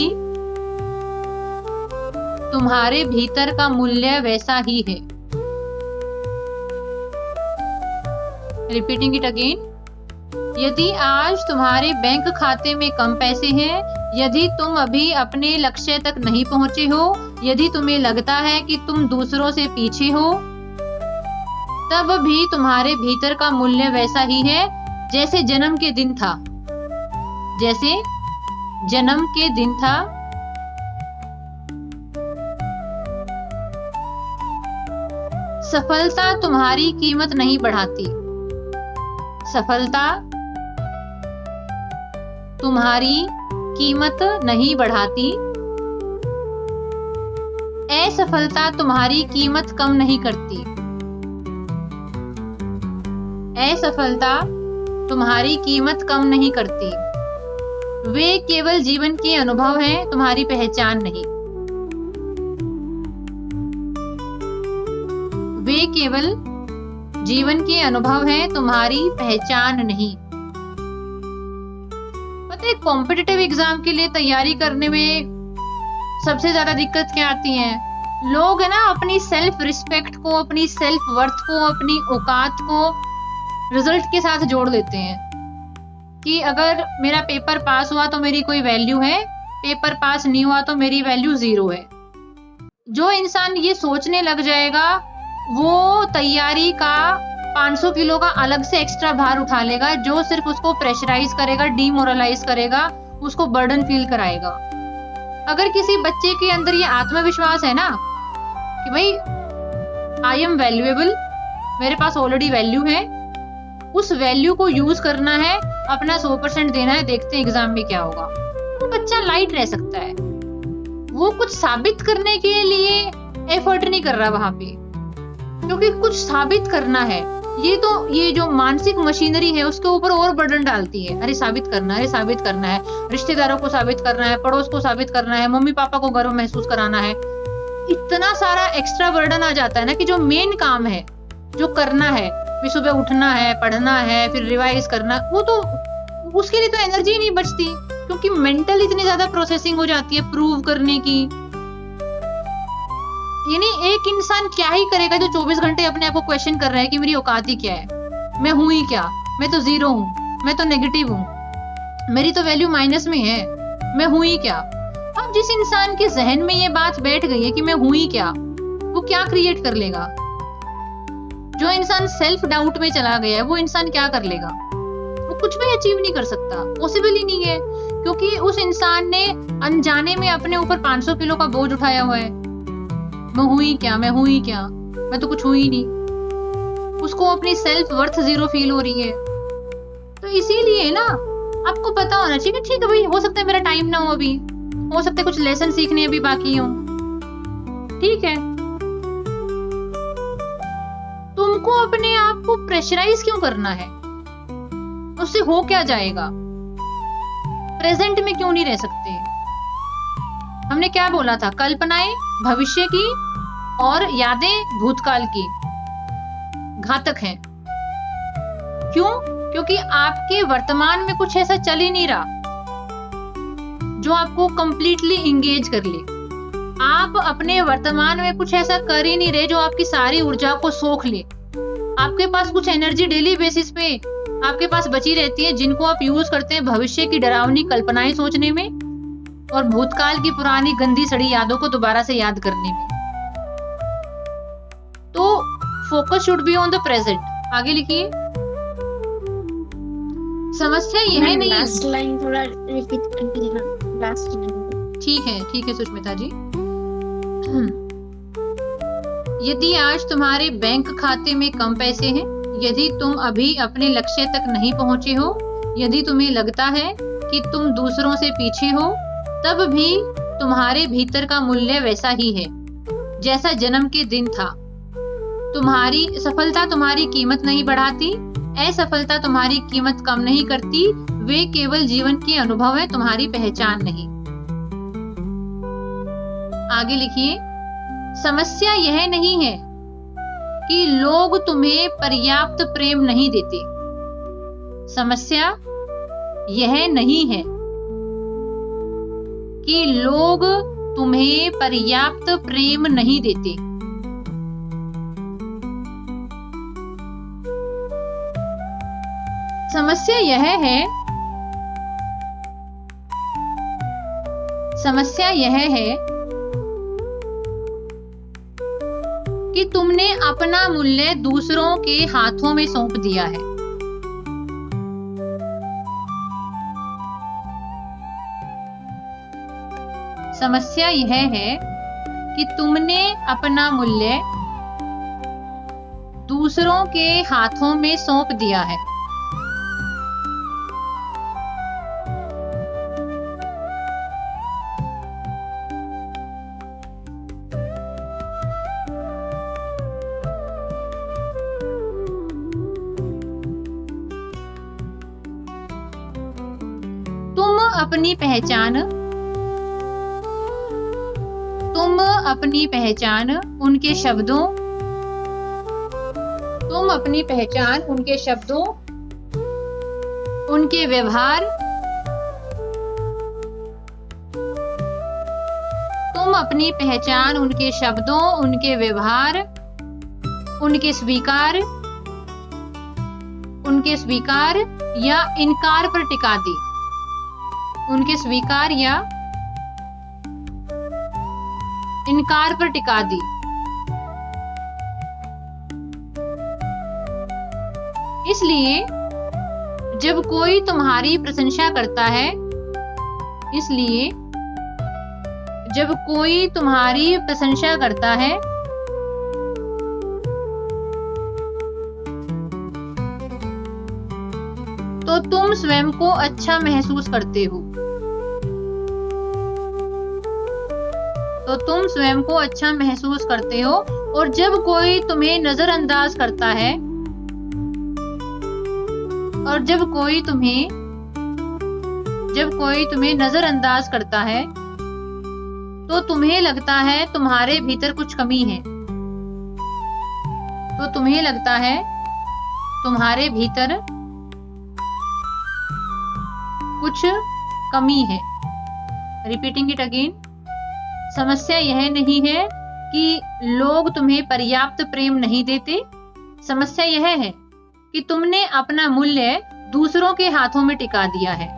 तुम्हारे भीतर का मूल्य वैसा ही है। Repeating it again. यदि आज तुम्हारे बैंक खाते में कम पैसे हैं, यदि तुम अभी अपने लक्ष्य तक नहीं पहुंचे हो, यदि तुम्हें लगता है कि तुम दूसरों से पीछे हो, तब भी तुम्हारे भीतर का मूल्य वैसा ही है जैसे जन्म के दिन था, जैसे जन्म के दिन था। सफलता तुम्हारी कीमत नहीं बढ़ाती, सफलता तुम्हारी कीमत नहीं बढ़ाती, असफलता तुम्हारी कीमत कम नहीं करती, असफलता तुम्हारी कीमत कम नहीं करती। वे केवल जीवन के अनुभव हैं, तुम्हारी पहचान नहीं। वे केवल जीवन के अनुभव हैं, तुम्हारी पहचान नहीं। पता है कॉम्पिटिटिव एग्जाम के लिए तैयारी करने में सबसे ज्यादा दिक्कत क्या आती है? लोग है ना अपनी सेल्फ रिस्पेक्ट को, अपनी सेल्फ वर्थ को, अपनी औकात को रिजल्ट के साथ जोड़ देते हैं कि अगर मेरा पेपर पास हुआ तो मेरी कोई वैल्यू है, पेपर पास नहीं हुआ तो मेरी वैल्यू 0 है। जो इंसान ये सोचने लग जाएगा वो तैयारी का 500 किलो का अलग से एक्स्ट्रा भार उठा लेगा, जो सिर्फ उसको प्रेशराइज करेगा, डीमोरलाइज करेगा, उसको बर्डन फील कराएगा। अगर किसी बच्चे के अंदर ये आत्मविश्वास है ना कि भाई आई एम वैल्यूएबल, मेरे पास ऑलरेडी वैल्यू है, उस वैल्यू को यूज करना है, अपना 100% देना है, देखते हैं एग्जाम में क्या होगा, तो बच्चा लाइट रह सकता है। वो कुछ साबित करने के लिए एफर्ट नहीं कर रहा वहां पे, क्योंकि कुछ साबित करना है। ये जो मानसिक मशीनरी है उसके ऊपर और बर्डन डालती है। अरे साबित करना है, अरे साबित करना है, रिश्तेदारों को साबित करना है, पड़ोस को साबित करना है, मम्मी पापा को गर्व महसूस कराना है। इतना सारा एक्स्ट्रा बर्डन आ जाता है ना कि जो मेन काम है, जो करना है, फिर सुबह उठना है, पढ़ना है, फिर रिवाइज करना, वो तो उसके लिए तो एनर्जी नहीं बचती, क्योंकि मेंटल इतनी ज्यादा प्रोसेसिंग हो जाती है प्रूव करने की। यानी एक इंसान क्या ही करेगा जो 24 घंटे अपने आप को क्वेश्चन कर रहा है कि मेरी औकात ही क्या है, मैं हूं ही क्या, मैं तो 0 हूं, मैं तो नेगेटिव हूं, मेरी तो वैल्यू माइनस में है, मैं हूं ही क्या। अब जिस इंसान के जहन में ये बात बैठ गई है कि मैं हूं ही क्या, वो क्या क्रिएट कर लेगा? जो इंसान सेल्फ डाउट में चला गया है वो इंसान क्या कर लेगा? वो कुछ भी अचीव नहीं कर सकता, पॉसिबल ही नहीं है, क्योंकि उस इंसान ने अनजाने में अपने ऊपर 500 किलो का बोझ उठाया हुआ है। मैं हूं ही क्या, मैं हूं ही क्या, मैं तो कुछ हूं ही नहीं। उसको अपनी सेल्फ वर्थ 0 फील हो रही है। तो इसीलिए ना आपको पता होना चाहिए कि ठीक है भाई, हो सकता है मेरा टाइम ना हो अभी, हो सकता है कुछ लेसन सीखने अभी बाकी हो, ठीक है। तुमको अपने आप को प्रेशराइज क्यों करना है? उससे हो क्या जाएगा? प्रेजेंट में क्यों नहीं रह सकते? हमने क्या बोला था? कल्पनाएं भविष्य की और यादें भूतकाल की घातक हैं। क्यों? क्योंकि आपके वर्तमान में कुछ ऐसा चल ही नहीं रहा जो आपको कंप्लीटली इंगेज कर ले। आप अपने वर्तमान में कुछ ऐसा कर ही नहीं रहे जो आपकी सारी ऊर्जा को सोख ले। आपके पास कुछ एनर्जी डेली बेसिस पे आपके पास बची रहती है, जिनको आप यूज करते हैं भविष्य की डरावनी कल्पनाएं सोचने में और भूतकाल की पुरानी गंदी सड़ी यादों को दोबारा से याद करने में। तो focus should be on the present. आगे लिखिए। समस्या यह नहीं, लास्ट लाइन थोड़ा रिपीट कर दीजिए। लास्ट लाइन ठीक है सुष्मिता जी। यदि आज तुम्हारे बैंक खाते में कम पैसे हैं, यदि तुम अभी अपने लक्ष्य तक नहीं पहुंचे हो, यदि तुम्हें लगता है कि तुम दूसरों से पीछे हो, तब भी तुम्हारे भीतर का मूल्य वैसा ही है जैसा जन्म के दिन था। तुम्हारी सफलता तुम्हारी कीमत नहीं बढ़ाती, असफलता तुम्हारी कीमत कम नहीं करती। वे केवल जीवन के अनुभव है, तुम्हारी पहचान नहीं। आगे लिखिए। समस्या यह नहीं है कि लोग तुम्हें पर्याप्त प्रेम नहीं देते। समस्या यह नहीं है कि लोग तुम्हें पर्याप्त प्रेम नहीं देते। समस्या यह है कि तुमने अपना मूल्य दूसरों के हाथों में सौंप दिया है। समस्या यह है कि तुमने अपना मूल्य दूसरों के हाथों में सौंप दिया है। तुम अपनी पहचान उनके शब्दों, तुम अपनी पहचान उनके शब्दों, उनके व्यवहार, तुम अपनी पहचान उनके शब्दों, उनके व्यवहार, उनके स्वीकार या इनकार पर टिका दी, उनके स्वीकार या इनकार पर टिका दी। इसलिए जब कोई तुम्हारी प्रशंसा करता है, इसलिए जब कोई तुम्हारी प्रशंसा करता है तो तुम स्वयं को अच्छा महसूस करते हो, और जब कोई तुम्हें नजरअंदाज करता है, नजरअंदाज करता है तो तुम्हें लगता है तुम्हारे भीतर कुछ कमी है, रिपीटिंग इट अगेन। समस्या यह नहीं है कि लोग तुम्हें पर्याप्त प्रेम नहीं देते, समस्या यह है कि तुमने अपना मूल्य दूसरों के हाथों में टिका दिया है।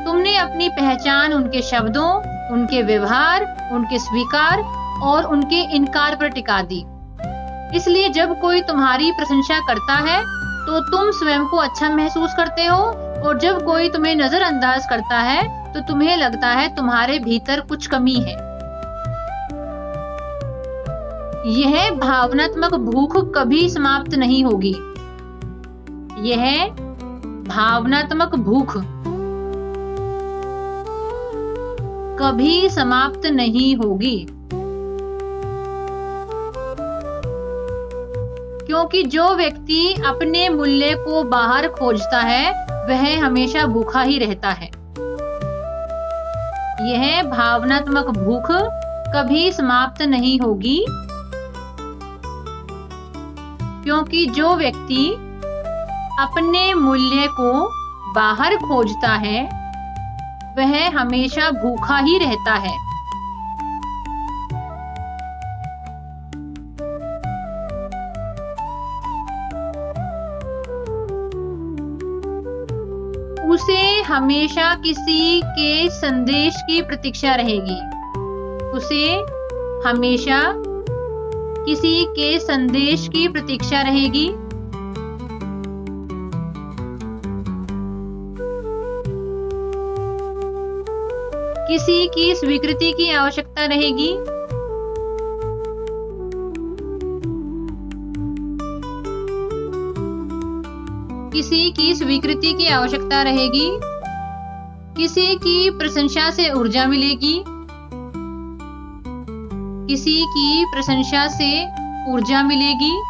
तुमने अपनी पहचान उनके शब्दों, उनके व्यवहार, उनके स्वीकार और उनके इनकार पर टिका दी। इसलिए जब कोई तुम्हारी प्रशंसा करता है तो तुम स्वयं को अच्छा महसूस करते हो, और जब कोई तुम्हें नजरअंदाज करता है तो तुम्हें लगता है तुम्हारे भीतर कुछ कमी है। यह भावनात्मक भूख कभी समाप्त नहीं होगी, कभी समाप्त नहीं होगी, क्योंकि जो व्यक्ति अपने मूल्य को बाहर खोजता है वह हमेशा भूखा ही रहता है। यह भावनात्मक भूख कभी समाप्त नहीं होगी, क्योंकि जो व्यक्ति अपने मूल्य को बाहर खोजता है वह हमेशा भूखा ही रहता है। उसे हमेशा किसी के संदेश की प्रतीक्षा रहेगी, उसे हमेशा किसी के संदेश की प्रतीक्षा रहेगी, किसी की स्वीकृति की आवश्यकता रहेगी, किसी की स्वीकृति की आवश्यकता रहेगी, किसी की प्रशंसा से ऊर्जा मिलेगी, किसी की प्रशंसा से ऊर्जा मिलेगी,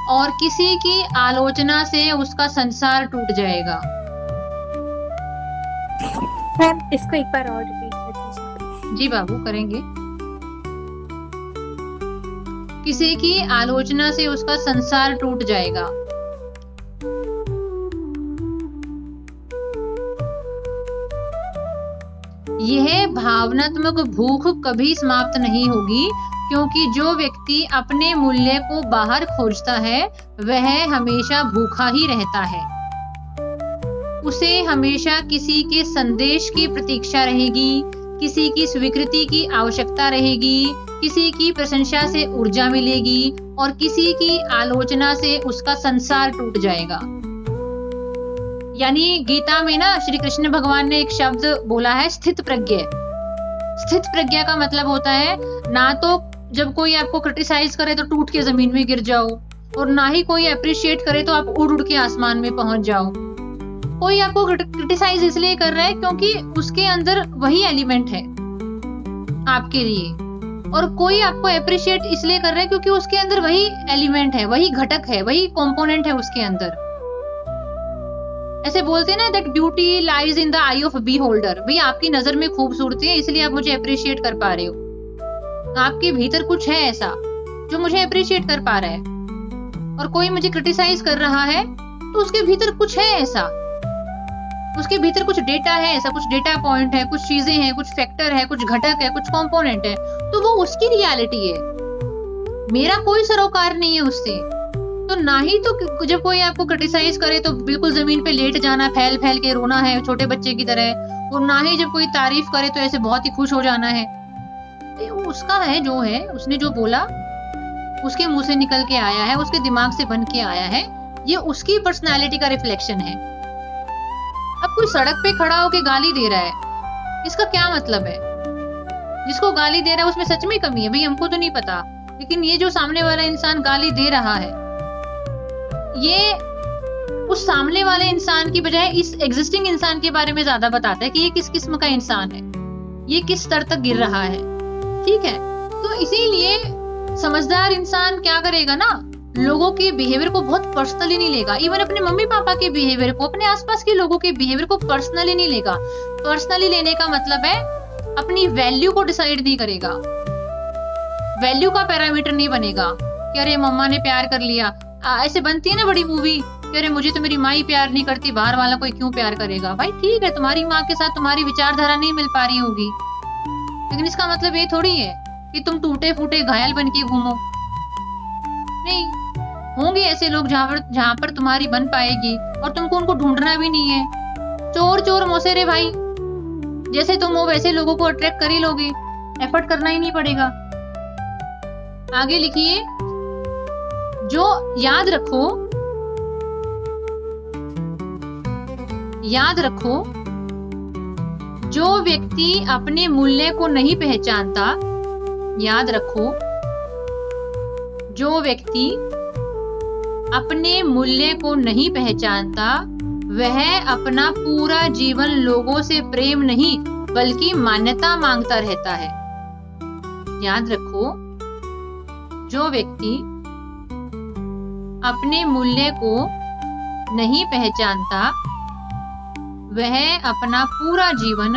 और किसी की आलोचना से उसका संसार टूट जाएगा। मैम इसको एक बार और रिपीट कर दीजिए। जी बाबू, करेंगे। किसी की आलोचना से उसका संसार टूट जाएगा। यह भावनात्मक भूख कभी समाप्त नहीं होगी, क्योंकि जो व्यक्ति अपने मूल्य को बाहर खोजता है वह हमेशा भूखा ही रहता है। उसे हमेशा किसी के संदेश की प्रतीक्षा रहेगी, किसी की स्वीकृति की आवश्यकता रहेगी, किसी की प्रशंसा से ऊर्जा मिलेगी, और किसी की आलोचना से उसका संसार टूट जाएगा। यानी गीता में ना श्री कृष्ण भगवान ने एक शब्द बोला है, स्थित प्रज्ञ। स्थित प्रज्ञा का मतलब होता है ना तो जब कोई आपको क्रिटिसाइज करे तो टूट के जमीन में गिर जाओ, और ना ही कोई अप्रिशिएट करे तो आप उड़ उड़ के आसमान में पहुंच जाओ। कोई आपको क्रिटिसाइज इसलिए कर रहा है क्योंकि उसके अंदर वही एलिमेंट है आपके लिए, और कोई आपको अप्रिशिएट इसलिए कर रहा है क्योंकि उसके अंदर वही एलिमेंट है, वही घटक है, वही कंपोनेंट है उसके अंदर। ऐसे बोलते हैं ना that beauty lies in the eye of beholder. भाई आपकी नजर में खूबसूरती है इसलिए आप मुझे अप्रिशिएट कर पा रहे हो। आपके भीतर कुछ है ऐसा जो मुझे अप्रिशिएट कर पा रहा है, और कोई मुझे क्रिटिसाइज कर रहा है तो उसके भीतर कुछ है ऐसा, उसके भीतर कुछ डेटा है ऐसा, कुछ डेटा पॉइंट है, कुछ चीजें हैं, कुछ फैक्टर है, कुछ घटक है, कुछ कंपोनेंट है, तो वो उसकी रियलिटी है, मेरा कोई सरोकार नहीं है उससे। तो ना ही तो जब कोई आपको क्रिटिसाइज करे तो बिल्कुल जमीन पे लेट जाना, फैल फैल के रोना है छोटे बच्चे की तरह, और ना ही जब कोई तारीफ करे तो ऐसे बहुत ही खुश हो जाना है। तो उसका है जो है, उसने जो बोला उसके मुंह से निकल के आया है, उसके दिमाग से बन के आया है, ये उसकी पर्सनालिटी का रिफ्लेक्शन है। अब कोई सड़क पे खड़ा होके गाली दे रहा है, इसका क्या मतलब है? जिसको गाली दे रहा है उसमें सच में कमी है, भाई हमको तो नहीं पता, लेकिन ये जो सामने वाला इंसान गाली दे रहा है, ये उस सामने वाले इंसान की बजाय इस एग्जिस्टिंग इंसान के बारे में ज्यादा बताता है कि ये किस किस्म का इंसान है, ये किस स्तर तक गिर रहा है। ठीक है, तो इसीलिए समझदार इंसान क्या करेगा ना, लोगों के बिहेवियर को बहुत पर्सनली नहीं लेगा। इवन अपने मम्मी पापा के बिहेवियर को, अपने आसपास के लोगों के बिहेवियर को पर्सनली नहीं लेगा। पर्सनली लेने का मतलब है अपनी वैल्यू को डिसाइड नहीं करेगा, वैल्यू का पैरामीटर नहीं बनेगा कि अरे मम्मा ने प्यार कर लिया। ऐसे बनती है ना बड़ी मूवी कि अरे मुझे तो मेरी माँ ही प्यार नहीं करती, बाहर वाला कोई क्यों प्यार करेगा। भाई ठीक है, तुम्हारी माँ के साथ तुम्हारी विचारधारा नहीं मिल पा रही होगी, लेकिन इसका मतलब ये थोड़ी है कि तुम टूटे फूटे घायल बन के घूमो। नहीं, होंगे ऐसे लोग जहाँ पर तुम्हारी बन पाएगी, और तुमको उनको ढूंढना भी नहीं है। चोर चोर मौसेरे भाई, जैसे तुम हो वैसे लोगों को अट्रैक्ट कर ही लोगे, एफर्ट करना ही नहीं पड़ेगा। आगे लिखिए, जो याद रखो जो व्यक्ति अपने मूल्य को नहीं पहचानता, याद रखो जो व्यक्ति अपने मूल्य को नहीं पहचानता वह अपना पूरा जीवन लोगों से प्रेम नहीं बल्कि मान्यता मांगता रहता है। याद रखो, जो व्यक्ति अपने मूल्य को नहीं पहचानता वह अपना पूरा जीवन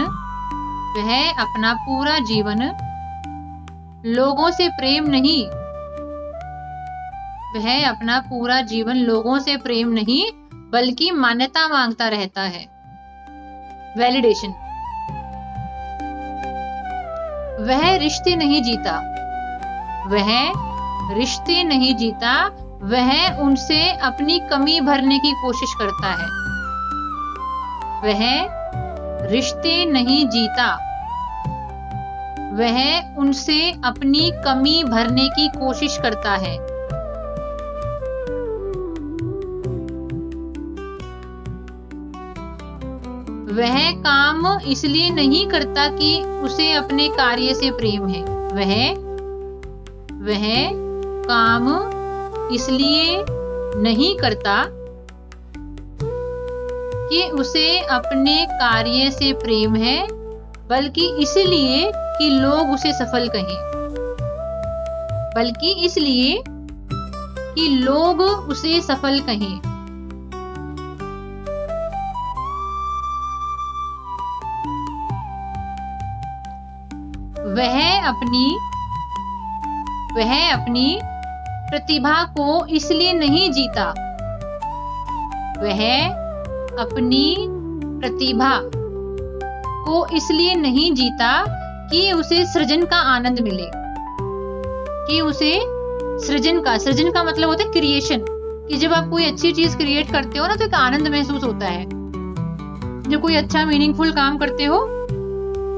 लोगों से प्रेम नहीं, वह अपना पूरा जीवन लोगों से प्रेम नहीं बल्कि मान्यता मांगता रहता है, वैलिडेशन। वह रिश्ते नहीं जीता, वह उनसे अपनी कमी भरने की कोशिश करता है। वह रिश्ते नहीं जीता, वह उनसे अपनी कमी भरने की कोशिश करता है। वह काम इसलिए नहीं करता कि उसे अपने कार्य से प्रेम है, वह काम इसलिए नहीं करता कि उसे अपने कार्य से प्रेम है, बल्कि इसलिए कि लोग उसे सफल कहें, बल्कि इसलिए कि लोग उसे सफल कहें। वह अपनी प्रतिभा को इसलिए नहीं जीता, वह अपनी प्रतिभा को इसलिए नहीं जीता कि उसे सृजन का आनंद मिले, कि उसे सृजन का मतलब होता है क्रिएशन, कि जब आप कोई अच्छी चीज क्रिएट करते हो ना तो एक आनंद महसूस होता है। जब कोई अच्छा मीनिंगफुल काम करते हो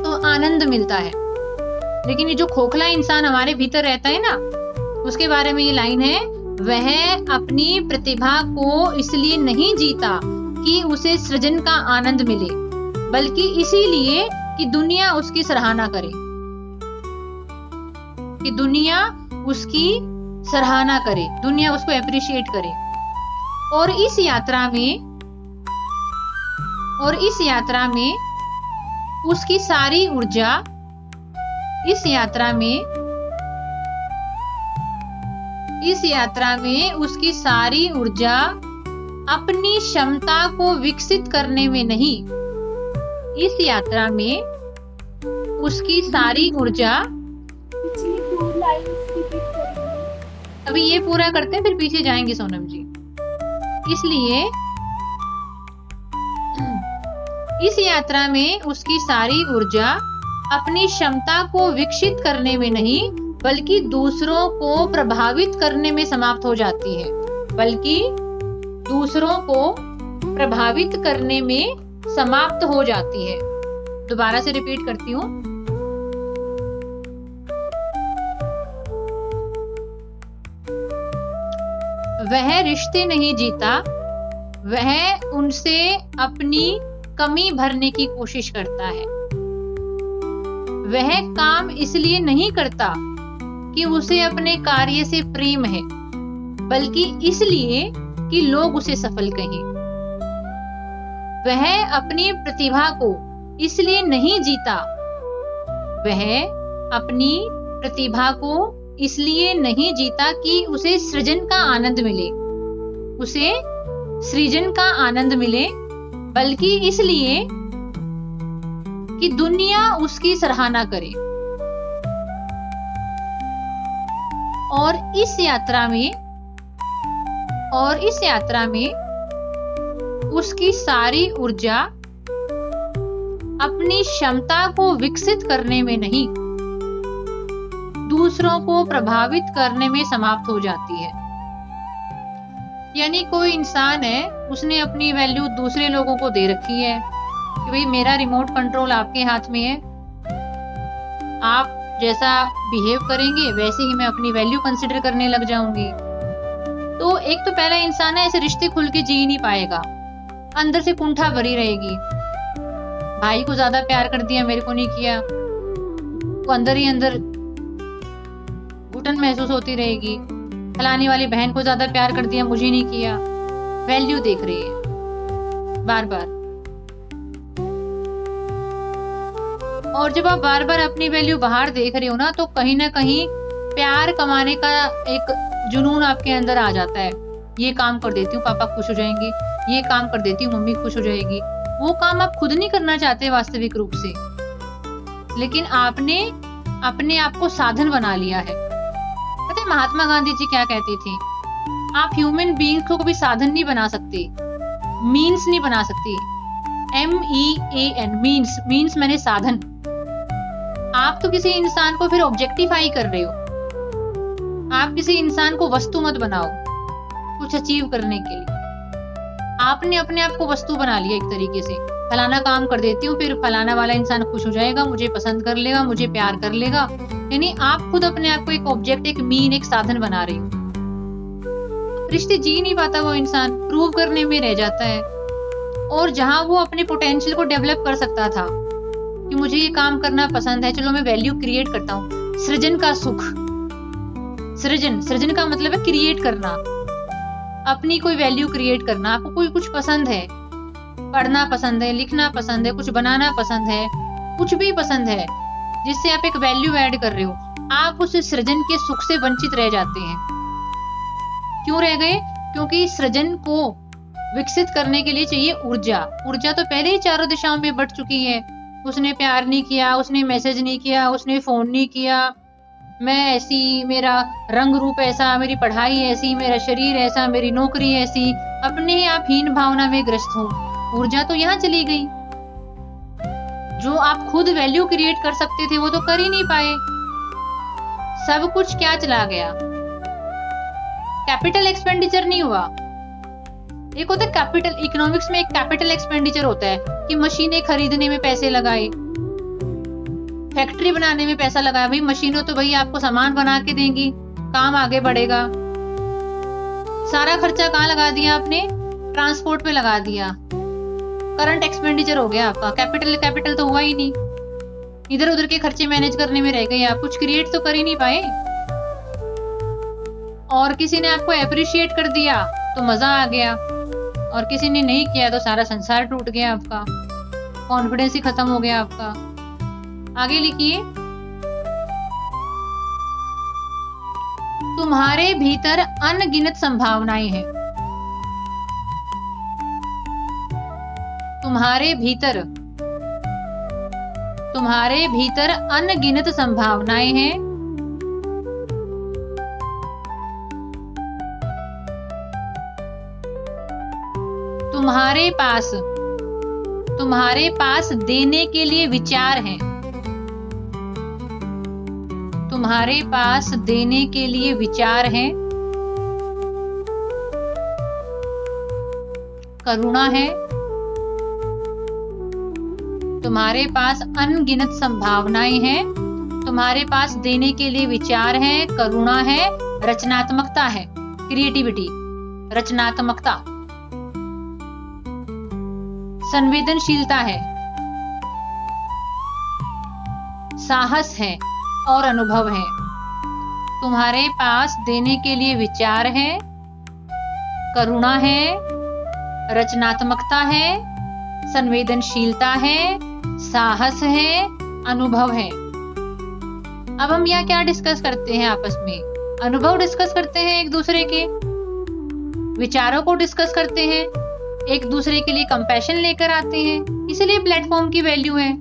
तो आनंद मिलता है। लेकिन ये जो खोखला इंसान हमारे भीतर रहता है ना, उसके बारे में ये लाइन है, वह अपनी प्रतिभा को इसलिए नहीं जीता कि उसे सृजन का आनंद मिले, बल्कि इसीलिए कि दुनिया उसकी सराहना करे, कि दुनिया उसकी सराहना करे, दुनिया उसको एप्रिशिएट करे। और इस यात्रा में उसकी सारी ऊर्जा, इस यात्रा में उसकी सारी ऊर्जा अपनी क्षमता को विकसित करने में नहीं, इस यात्रा में उसकी सारी ऊर्जा। अभी ये पूरा करते हैं फिर पीछे जाएंगे सोनम जी। इसलिए इस यात्रा में उसकी सारी ऊर्जा अपनी क्षमता को विकसित करने में नहीं बल्कि दूसरों को प्रभावित करने में समाप्त हो जाती है, बल्कि दूसरों को प्रभावित करने में समाप्त हो जाती है। दोबारा से रिपीट करती हूँ। वह रिश्ते नहीं जीता, वह उनसे अपनी कमी भरने की कोशिश करता है। वह काम इसलिए नहीं करता कि उसे अपने कार्य से प्रेम है, बल्कि इसलिए कि लोग उसे सफल कहें। वह अपनी प्रतिभा को इसलिए नहीं जीता, वह अपनी प्रतिभा को इसलिए नहीं जीता कि उसे सृजन का आनंद मिले, उसे सृजन का आनंद मिले, बल्कि इसलिए कि दुनिया उसकी सराहना करे। और इस यात्रा में उसकी सारी ऊर्जा अपनी क्षमता को विकसित करने में नहीं, दूसरों को प्रभावित करने में समाप्त हो जाती है। यानी कोई इंसान है, उसने अपनी वैल्यू दूसरे लोगों को दे रखी है कि भाई मेरा रिमोट कंट्रोल आपके हाथ में है, आप जैसा बिहेव करेंगे वैसे ही मैं अपनी वैल्यू कंसिडर करने लग जाऊंगी। तो एक तो पहला इंसान है, ऐसे रिश्ते खुल के जी नहीं पाएगा, अंदर से कुंठा भरी रहेगी। भाई को ज्यादा प्यार कर दिया, मेरे को नहीं किया, वो अंदर ही अंदर घुटन महसूस होती रहेगी। फलाने वाली बहन को ज्यादा प्यार कर दिया, मुझे नहीं किया। वैल्यू देख रही है बार बार। और जब आप बार बार अपनी वैल्यू बाहर देख रहे हो ना, तो कहीं ना कहीं प्यार कमाने का एक जुनून आपके अंदर आ जाता है। ये काम कर देती हूँ पापा खुश हो जाएंगे, ये काम कर देती हूँ मम्मी खुश हो जाएगी। वो काम आप खुद नहीं करना चाहते वास्तविक रूप से, लेकिन आपने अपने आप को साधन बना लिया है। पता है महात्मा गांधी जी क्या कहते थे? आप ह्यूमन बीइंग को कभी साधन नहीं बना सकते, मीन्स नहीं बना सकते। MEAN मीन्स मैंने साधन। आप तो किसी इंसान को फिर ऑब्जेक्टिफाई कर रहे हो। आप किसी इंसान को वस्तु मत बनाओ कुछ अचीव करने के लिए। आपने अपने आप को वस्तु बना लिया एक तरीके से। फलाना काम कर देती हूँ, फिर फलाना वाला इंसान खुश हो जाएगा, मुझे पसंद कर लेगा, मुझे प्यार कर लेगा। यानी आप खुद अपने आप को एक ऑब्जेक्ट, एक मीन, एक साधन बना रही हो। रिश्ते जी नहीं पाता वो इंसान, प्रूव करने में रह जाता है। और जहां वो अपने पोटेंशियल को डेवलप कर सकता था कि मुझे ये काम करना पसंद है, चलो मैं वैल्यू क्रिएट करता हूँ। सृजन का सुख, सृजन का मतलब है क्रिएट करना, अपनी कोई वैल्यू क्रिएट करना। आपको कोई कुछ पसंद है, पढ़ना पसंद है, लिखना पसंद है, कुछ बनाना पसंद है, कुछ भी पसंद है जिससे आप एक वैल्यू ऐड कर रहे हो, आप उस सृजन के सुख से वंचित रह जाते हैं। क्यों रह गए? क्योंकि सृजन को विकसित करने के लिए चाहिए ऊर्जा। ऊर्जा तो पहले ही चारों दिशाओं में बट चुकी है। उसने प्यार नहीं किया, उसने मैसेज नहीं किया, उसने फोन नहीं किया, मैं ऐसी, मेरा रंग रूप ऐसा, मेरी पढ़ाई ऐसी, मेरा शरीर ऐसा, मेरी नौकरी ऐसी, अपने ही आप हीन भावना में ग्रस्त हो। ऊर्जा तो यहाँ चली गई। जो आप खुद वैल्यू क्रिएट कर सकते थे वो तो कर ही नहीं पाए। सब कुछ क्या चला गया? कैपिटल एक्सपेंडिचर नहीं हुआ। एक होता है कैपिटल, इकोनॉमिक्स में एक कैपिटल एक्सपेंडिचर होता है कि मशीनें खरीदने में पैसे लगाए, फैक्ट्री बनाने में पैसा लगाया। भाई मशीनों तो भाई आपको सामान बना के देंगी, काम आगे बढ़ेगा। सारा खर्चा कहाँ लगा दिया आपने? ट्रांसपोर्ट पे लगा दिया। करंट एक्सपेंडिचर हो गया आपका। कैपिटल तो हुआ ही नहीं। इधर उधर के खर्चे मैनेज करने में रह गए, आप कुछ क्रिएट तो कर ही नहीं पाए। और किसी ने आपको अप्रिशिएट कर दिया तो मजा आ गया, और किसी ने नहीं किया तो सारा संसार टूट गया आपका, कॉन्फिडेंस ही खत्म हो गया आपका। आगे लिखिए, तुम्हारे भीतर अनगिनत संभावनाएं हैं। तुम्हारे भीतर अनगिनत संभावनाएं हैं। तुम्हारे पास देने के लिए विचार हैं। तुम्हारे पास देने के लिए विचार हैं। करुणा है। तुम्हारे पास अनगिनत संभावनाएं हैं। तुम्हारे पास देने के लिए विचार हैं, करुणा है, रचनात्मकता है, क्रिएटिविटी, रचनात्मकता, संवेदनशीलता है, साहस है और अनुभव है। तुम्हारे पास देने के लिए विचार है, करुणा है, रचनात्मकता है, संवेदनशीलता है, साहस है, अनुभव है। अब हम यहाँ क्या डिस्कस करते हैं आपस में? अनुभव डिस्कस करते हैं एक दूसरे के, विचारों को डिस्कस करते हैं, एक दूसरे के लिए कंपैशन लेकर आते हैं। इसलिए प्लेटफॉर्म की वैल्यू है।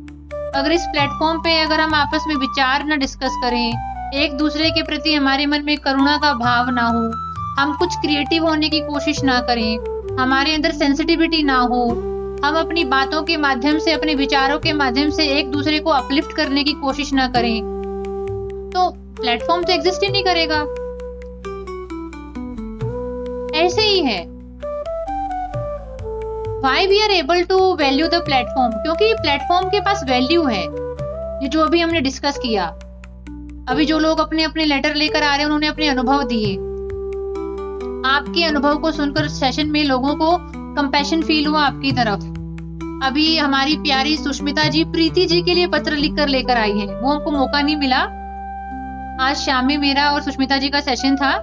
अगर इस प्लेटफॉर्म पे अगर हम आपस में विचार न डिस्कस करें, एक दूसरे के प्रति हमारे मन में करुणा का भाव ना हो, हम कुछ क्रिएटिव होने की कोशिश ना करें, हमारे अंदर सेंसिटिविटी ना हो, हम अपनी बातों के माध्यम से, अपने विचारों के माध्यम से एक दूसरे को अपलिफ्ट करने की कोशिश ना करें, तो प्लेटफॉर्म तो एग्जिस्ट ही नहीं करेगा। ऐसे ही है। Why we are able to value the platform? क्योंकि प्लेटफॉर्म के पास वैल्यू है। ये जो अभी हमने डिस्कस किया, अभी जो लोग अपने अपने लेटर लेकर आ रहे हैं, उन्होंने अपने अनुभव दिए। आपके अनुभव को सुनकर सेशन में लोगों को कंपैशन फील हुआ आपकी तरफ। अभी हमारी प्यारी सुष्मिता जी प्रीति जी के लिए पत्र लिखकर लेकर आई हैं, वो हमको मौका नहीं मिला। आज शाम में मेरा और सुष्मिता जी का सेशन था,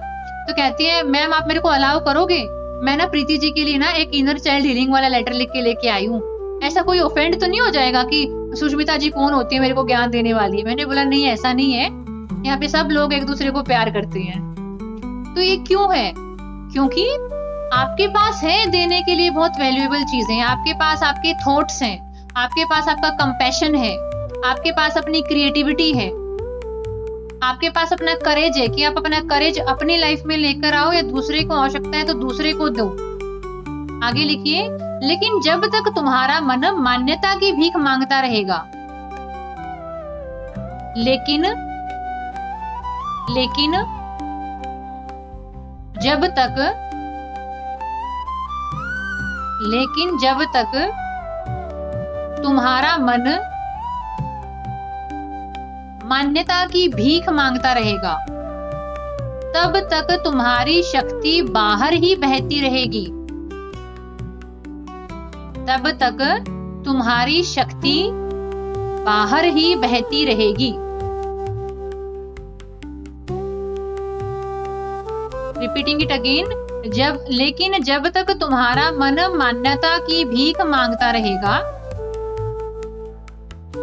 तो कहती है मैम आप मेरे को अलाउ करोगे, मैं ना प्रीति जी के लिए ना एक इनर चाइल्ड हीलिंग वाला लेटर लिख के लेके आई हूँ। ऐसा कोई ऑफेंड तो नहीं हो जाएगा कि सुष्मिता जी कौन होती है मेरे को ज्ञान देने वाली है? मैंने बोला नहीं, ऐसा नहीं है, यहाँ पे सब लोग एक दूसरे को प्यार करते हैं। तो ये क्यों है? क्योंकि आपके पास है देने के लिए बहुत वैल्यूएबल चीजें, आपके पास आपके थॉट्स हैं, आपके पास आपका कंपैशन है, आपके पास अपनी क्रिएटिविटी है, आपके पास अपना करेज है कि आप अपना करेज अपनी लाइफ में लेकर आओ, या दूसरे को आवश्यकता है तो दूसरे को दो। आगे लिखिए, लेकिन जब तक तुम्हारा मन मान्यता की भीख मांगता रहेगा, लेकिन जब तक तुम्हारा मन मान्यता की भीख मांगता रहेगा, तब तक तुम्हारी शक्ति बाहर ही बहती रहेगी। तब तक तुम्हारी शक्ति बाहर ही बहती रहेगी। रिपीटिंग इट अगेन, लेकिन जब तक तुम्हारा मन मान्यता की भीख मांगता रहेगा,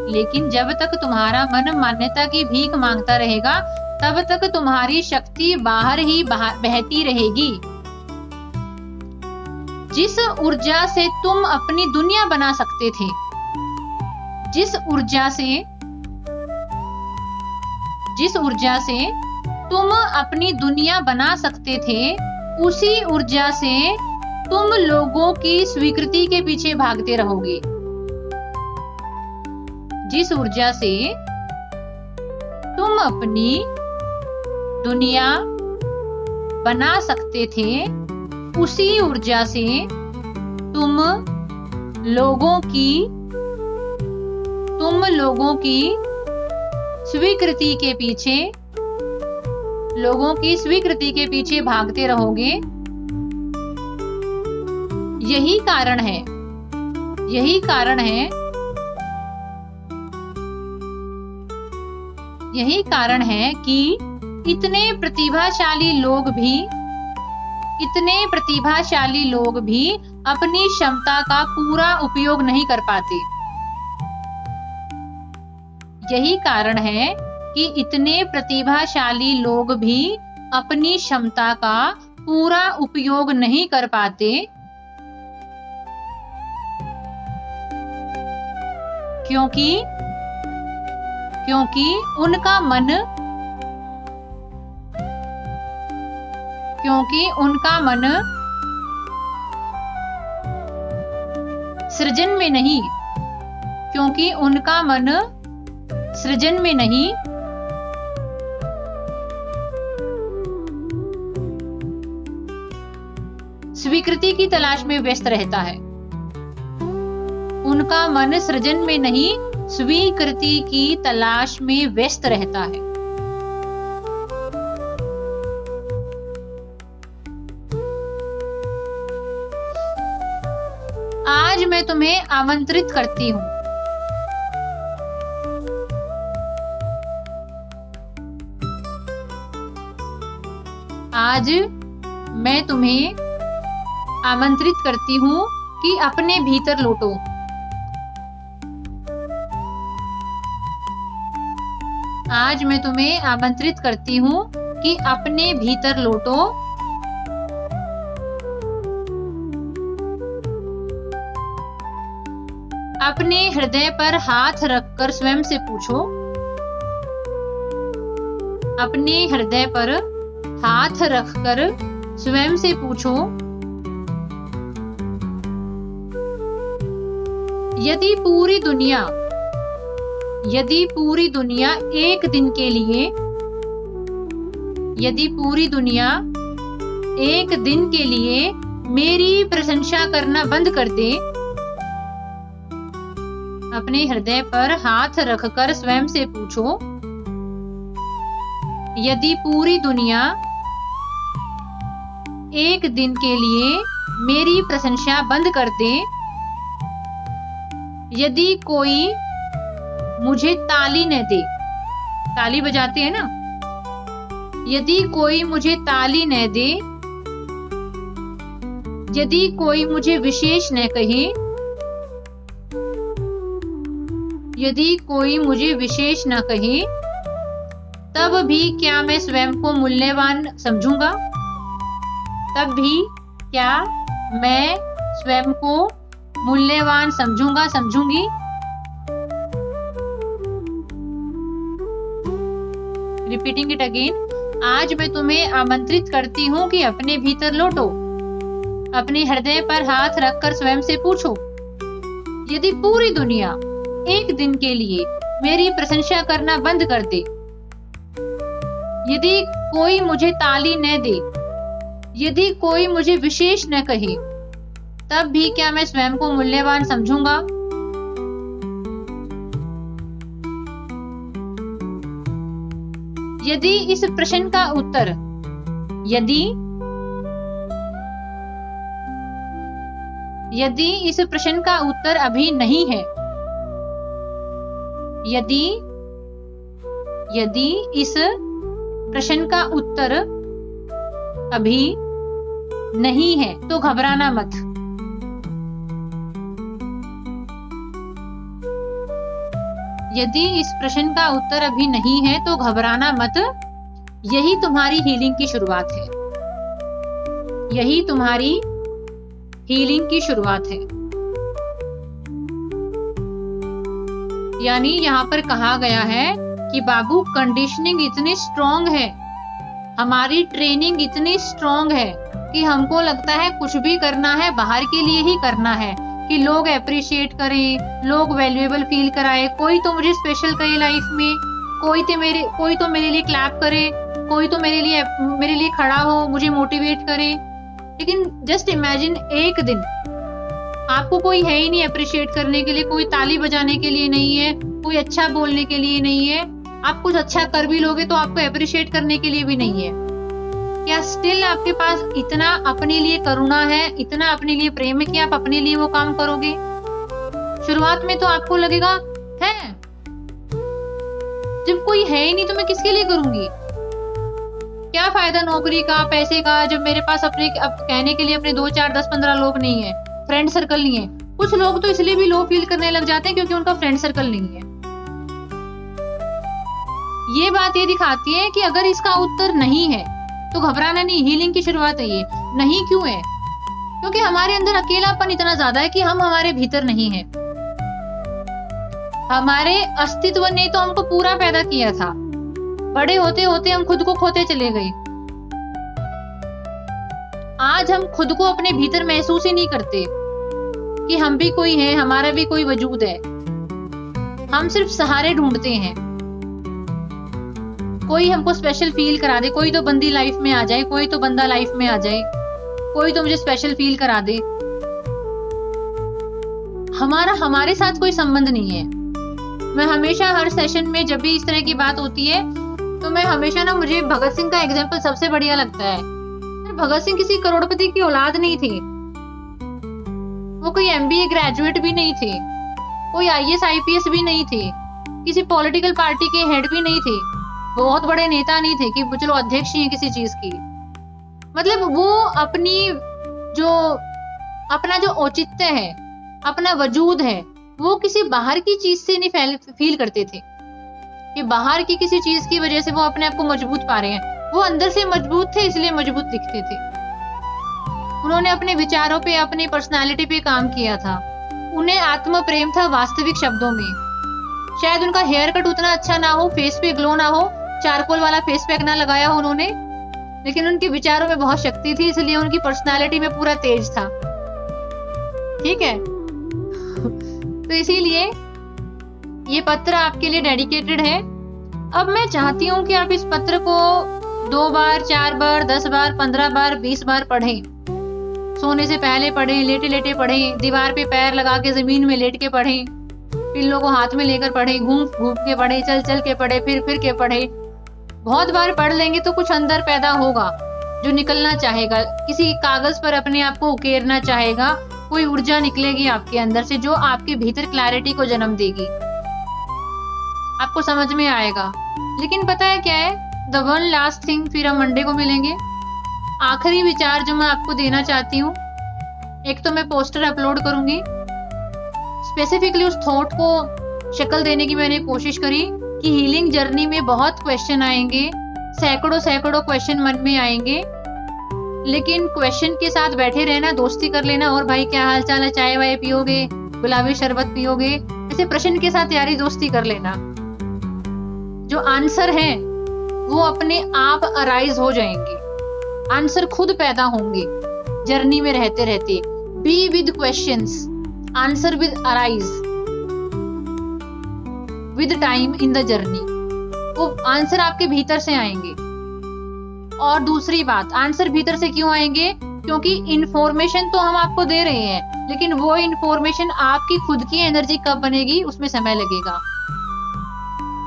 लेकिन जब तक तुम्हारा मन मान्यता की भीख मांगता रहेगा, तब तक तुम्हारी शक्ति बाहर ही बहती रहेगी। जिस ऊर्जा से तुम अपनी दुनिया बना सकते थे, जिस ऊर्जा से तुम अपनी दुनिया बना सकते थे, उसी ऊर्जा से तुम लोगों की स्वीकृति के पीछे भागते रहोगे। जिस ऊर्जा से तुम अपनी दुनिया बना सकते थे, उसी ऊर्जा से तुम लोगों की स्वीकृति के पीछे भागते रहोगे। यही कारण है कि इतने प्रतिभाशाली लोग भी अपनी क्षमता का पूरा उपयोग नहीं कर पाते। यही कारण है कि इतने प्रतिभाशाली लोग भी अपनी क्षमता का पूरा उपयोग नहीं कर पाते। क्योंकि उनका मन सृजन में नहीं, क्योंकि उनका मन सृजन में नहीं, स्वीकृति की तलाश में व्यस्त रहता है। उनका मन सृजन में नहीं, स्वीकृति की तलाश में व्यस्त रहता है। आज मैं तुम्हें आमंत्रित करती हूं। आज मैं तुम्हें आमंत्रित करती हूं कि अपने भीतर लौटो। आज मैं तुम्हें आमंत्रित करती हूं कि अपने भीतर लौटो। अपने हृदय पर हाथ रखकर स्वयं से पूछो। अपने हृदय पर हाथ रखकर स्वयं से पूछो, यदि पूरी दुनिया एक दिन के लिए, यदि पूरी दुनिया एक दिन के लिए मेरी प्रशंसा करना बंद कर दे। अपने हृदय पर हाथ रखकर स्वयं से पूछो, यदि पूरी दुनिया एक दिन के लिए मेरी प्रशंसा बंद कर दे, यदि कोई मुझे ताली न दे, ताली बजाते हैं ना, यदि कोई मुझे ताली न दे, यदि कोई मुझे विशेष न कहे, यदि कोई मुझे विशेष न कहे, तब भी क्या मैं स्वयं को मूल्यवान समझूंगा? तब भी क्या मैं स्वयं को मूल्यवान समझूंगा, समझूंगी? Repeating it again. आज मैं तुम्हें आमंत्रित करती हूं कि अपने भीतर लौटो। अपने हृदय पर हाथ रखकर स्वयं से पूछो, यदि पूरी दुनिया एक दिन के लिए मेरी प्रशंसा करना बंद कर दे, यदि कोई मुझे ताली न दे, यदि कोई मुझे विशेष न कहे, तब भी क्या मैं स्वयं को मूल्यवान समझूंगा? यदि इस प्रश्न का उत्तर यदि इस प्रश्न का उत्तर अभी नहीं है, यदि इस प्रश्न का उत्तर अभी नहीं है तो घबराना मत। यदि इस प्रश्न का उत्तर अभी नहीं है तो घबराना मत। यही तुम्हारी हीलिंग की शुरुआत है। यही तुम्हारी हीलिंग की शुरुआत है। यानी यहाँ पर कहा गया है कि बाबू, कंडीशनिंग इतनी स्ट्रॉन्ग है, हमारी ट्रेनिंग इतनी स्ट्रॉन्ग है कि हमको लगता है कुछ भी करना है बाहर के लिए ही करना है, कि लोग अप्रिशिएट करें, लोग वैल्यूएबल फील कराए, कोई तो मुझे स्पेशल करे लाइफ में, कोई तो मेरे लिए क्लैप करे, कोई तो मेरे लिए खड़ा हो, मुझे मोटिवेट करे। लेकिन जस्ट इमेजिन, एक दिन आपको कोई है ही नहीं अप्रिशिएट करने के लिए, कोई ताली बजाने के लिए नहीं है, कोई अच्छा बोलने के लिए नहीं है। आप कुछ अच्छा कर भी लोगे तो आपको अप्रिशिएट करने के लिए भी नहीं है। क्या स्टिल आपके पास इतना अपने लिए करुणा है, इतना अपने लिए प्रेम है कि आप अपने लिए वो काम करोगे? शुरुआत में तो आपको लगेगा है, जब कोई है ही नहीं तो मैं किसके लिए करूंगी? क्या फायदा नौकरी का, पैसे का, जब मेरे पास अपने कहने के लिए अपने 2, 4, 10, 15 लोग नहीं है, फ्रेंड सर्कल नहीं है। कुछ लोग तो इसलिए भी लो फील करने लग जाते हैं क्योंकि उनका फ्रेंड सर्कल नहीं है। ये बात ये दिखाती है कि अगर इसका उत्तर नहीं है तो घबराना नहीं। हीलिंग की शुरुआत है ये। नहीं क्यों है? क्योंकि हमारे अंदर अकेलापन इतना ज्यादा है कि हम हमारे भीतर नहीं है। हमारे अस्तित्व ने तो हमको पूरा पैदा किया था। बड़े होते होते हम खुद को खोते चले गए। आज हम खुद को अपने भीतर महसूस ही नहीं करते कि हम भी कोई है, हमारा भी कोई वजूद है। हम सिर्फ सहारे ढूंढते हैं, कोई हमको स्पेशल फील करा दे, कोई तो बंदी लाइफ में आ जाए, कोई तो बंदा लाइफ में आ जाए, कोई तो मुझे स्पेशल फील करा दे। हमारा हमारे साथ कोई संबंध नहीं है। मैं हमेशा हर सेशन में जब भी इस तरह की बात होती है तो मैं हमेशा ना, मुझे भगत सिंह का एग्जाम्पल सबसे बढ़िया लगता है। भगत सिंह किसी करोड़पति की औलाद नहीं थे, वो कोई MBA ग्रेजुएट भी नहीं थे, कोई IAS IPS भी नहीं थे, किसी पॉलिटिकल पार्टी के हेड भी नहीं थे, बहुत बड़े नेता नहीं थे कि चलो अध्यक्ष ही हैं किसी चीज की। मतलब वो अपना जो औचित्य है, अपना वजूद है, वो किसी बाहर की चीज से नहीं फील करते थे कि बाहर की किसी चीज की वजह से वो अपने आप को मजबूत पा रहे हैं। वो अंदर से मजबूत थे, इसलिए मजबूत दिखते थे। उन्होंने अपने विचारों पे, अपनी पर्सनालिटी पे काम किया था। उन्हें आत्म प्रेम था वास्तविक शब्दों में। शायद उनका हेयर कट उतना अच्छा ना हो, फेस पे ग्लो ना हो, चारकोल वाला फेस पैक ना लगाया हो उन्होंने, लेकिन उनके विचारों में बहुत शक्ति थी, इसलिए उनकी पर्सनालिटी में पूरा तेज था। ठीक है तो इसीलिए ये पत्र आपके लिए डेडिकेटेड है। अब मैं चाहती हूँ कि आप इस पत्र को 2 बार, 4 बार, 10 बार, 15 बार, 20 बार पढ़ें। सोने से पहले पढ़ें, लेटे लेटे पढ़ें, दीवार पे पैर लगा के जमीन में लेट के पढ़ें, पिल्लों को हाथ में लेकर पढ़ें, घूम घूम के पढ़ें, चल चल के पढ़ें, फिर के पढ़ें। बहुत बार पढ़ लेंगे तो कुछ अंदर पैदा होगा जो निकलना चाहेगा, किसी कागज पर अपने आप को उकेरना चाहेगा, कोई ऊर्जा निकलेगी आपके अंदर से जो आपके भीतर क्लैरिटी को जन्म देगी, आपको समझ में आएगा। लेकिन पता है क्या है, द वन लास्ट थिंग, फिर हम मंडे को मिलेंगे। आखिरी विचार जो मैं आपको देना चाहती हूँ, एक तो मैं पोस्टर अपलोड करूंगी, स्पेसिफिकली उस थॉट को शक्ल देने की मैंने कोशिश करी कि हीलिंग जर्नी में बहुत क्वेश्चन आएंगे, सैकड़ों क्वेश्चन मन में आएंगे, लेकिन क्वेश्चन के साथ बैठे रहना, दोस्ती कर लेना, और भाई क्या हाल चाल है, चाय वाय पियोगे, गुलाबी शरबत पियोगे, ऐसे प्रश्न के साथ यारी दोस्ती कर लेना। जो आंसर है वो अपने आप अराइज हो जाएंगे, आंसर खुद पैदा होंगे जर्नी में रहते रहते। Be with questions, answer with arise with time in the journey. वो आंसर आपके भीतर से आएंगे। और दूसरी बात, आंसर भीतर से क्यों आएंगे? क्योंकि इंफॉर्मेशन तो हम आपको दे रहे हैं, लेकिन वो इंफॉर्मेशन आपकी खुद की एनर्जी कब बनेगी उसमें समय लगेगा।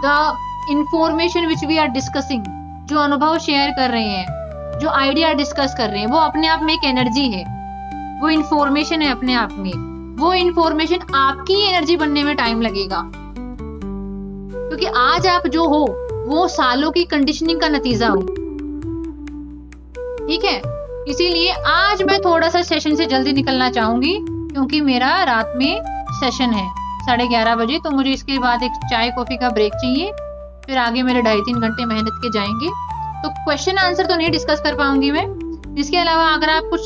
The information which we are discussing, जो अनुभव शेयर कर रहे हैं, जो आइडिया डिस्कस कर रहे हैं, वो अपने आप में एक एनर्जी है, वो इंफॉर्मेशन है अपने आप में। वो इंफॉर्मेशन आपकी एनर्जी बनने में टाइम लगेगा, क्योंकि आज आप जो हो वो सालों की कंडीशनिंग का नतीजा हो। ठीक है, इसीलिए आज मैं थोड़ा सा सेशन से जल्दी निकलना चाहूंगी, क्योंकि मेरा रात में सेशन है 11:30 बजे, तो मुझे इसके बाद एक चाय कॉफी का ब्रेक चाहिए, फिर आगे मेरे 2.5-3 घंटे मेहनत के जाएंगे। तो क्वेश्चन आंसर तो नहीं डिस्कस कर पाऊंगी मैं। इसके अलावा अगर आप कुछ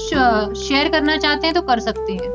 शेयर करना चाहते हैं तो कर सकते हैं।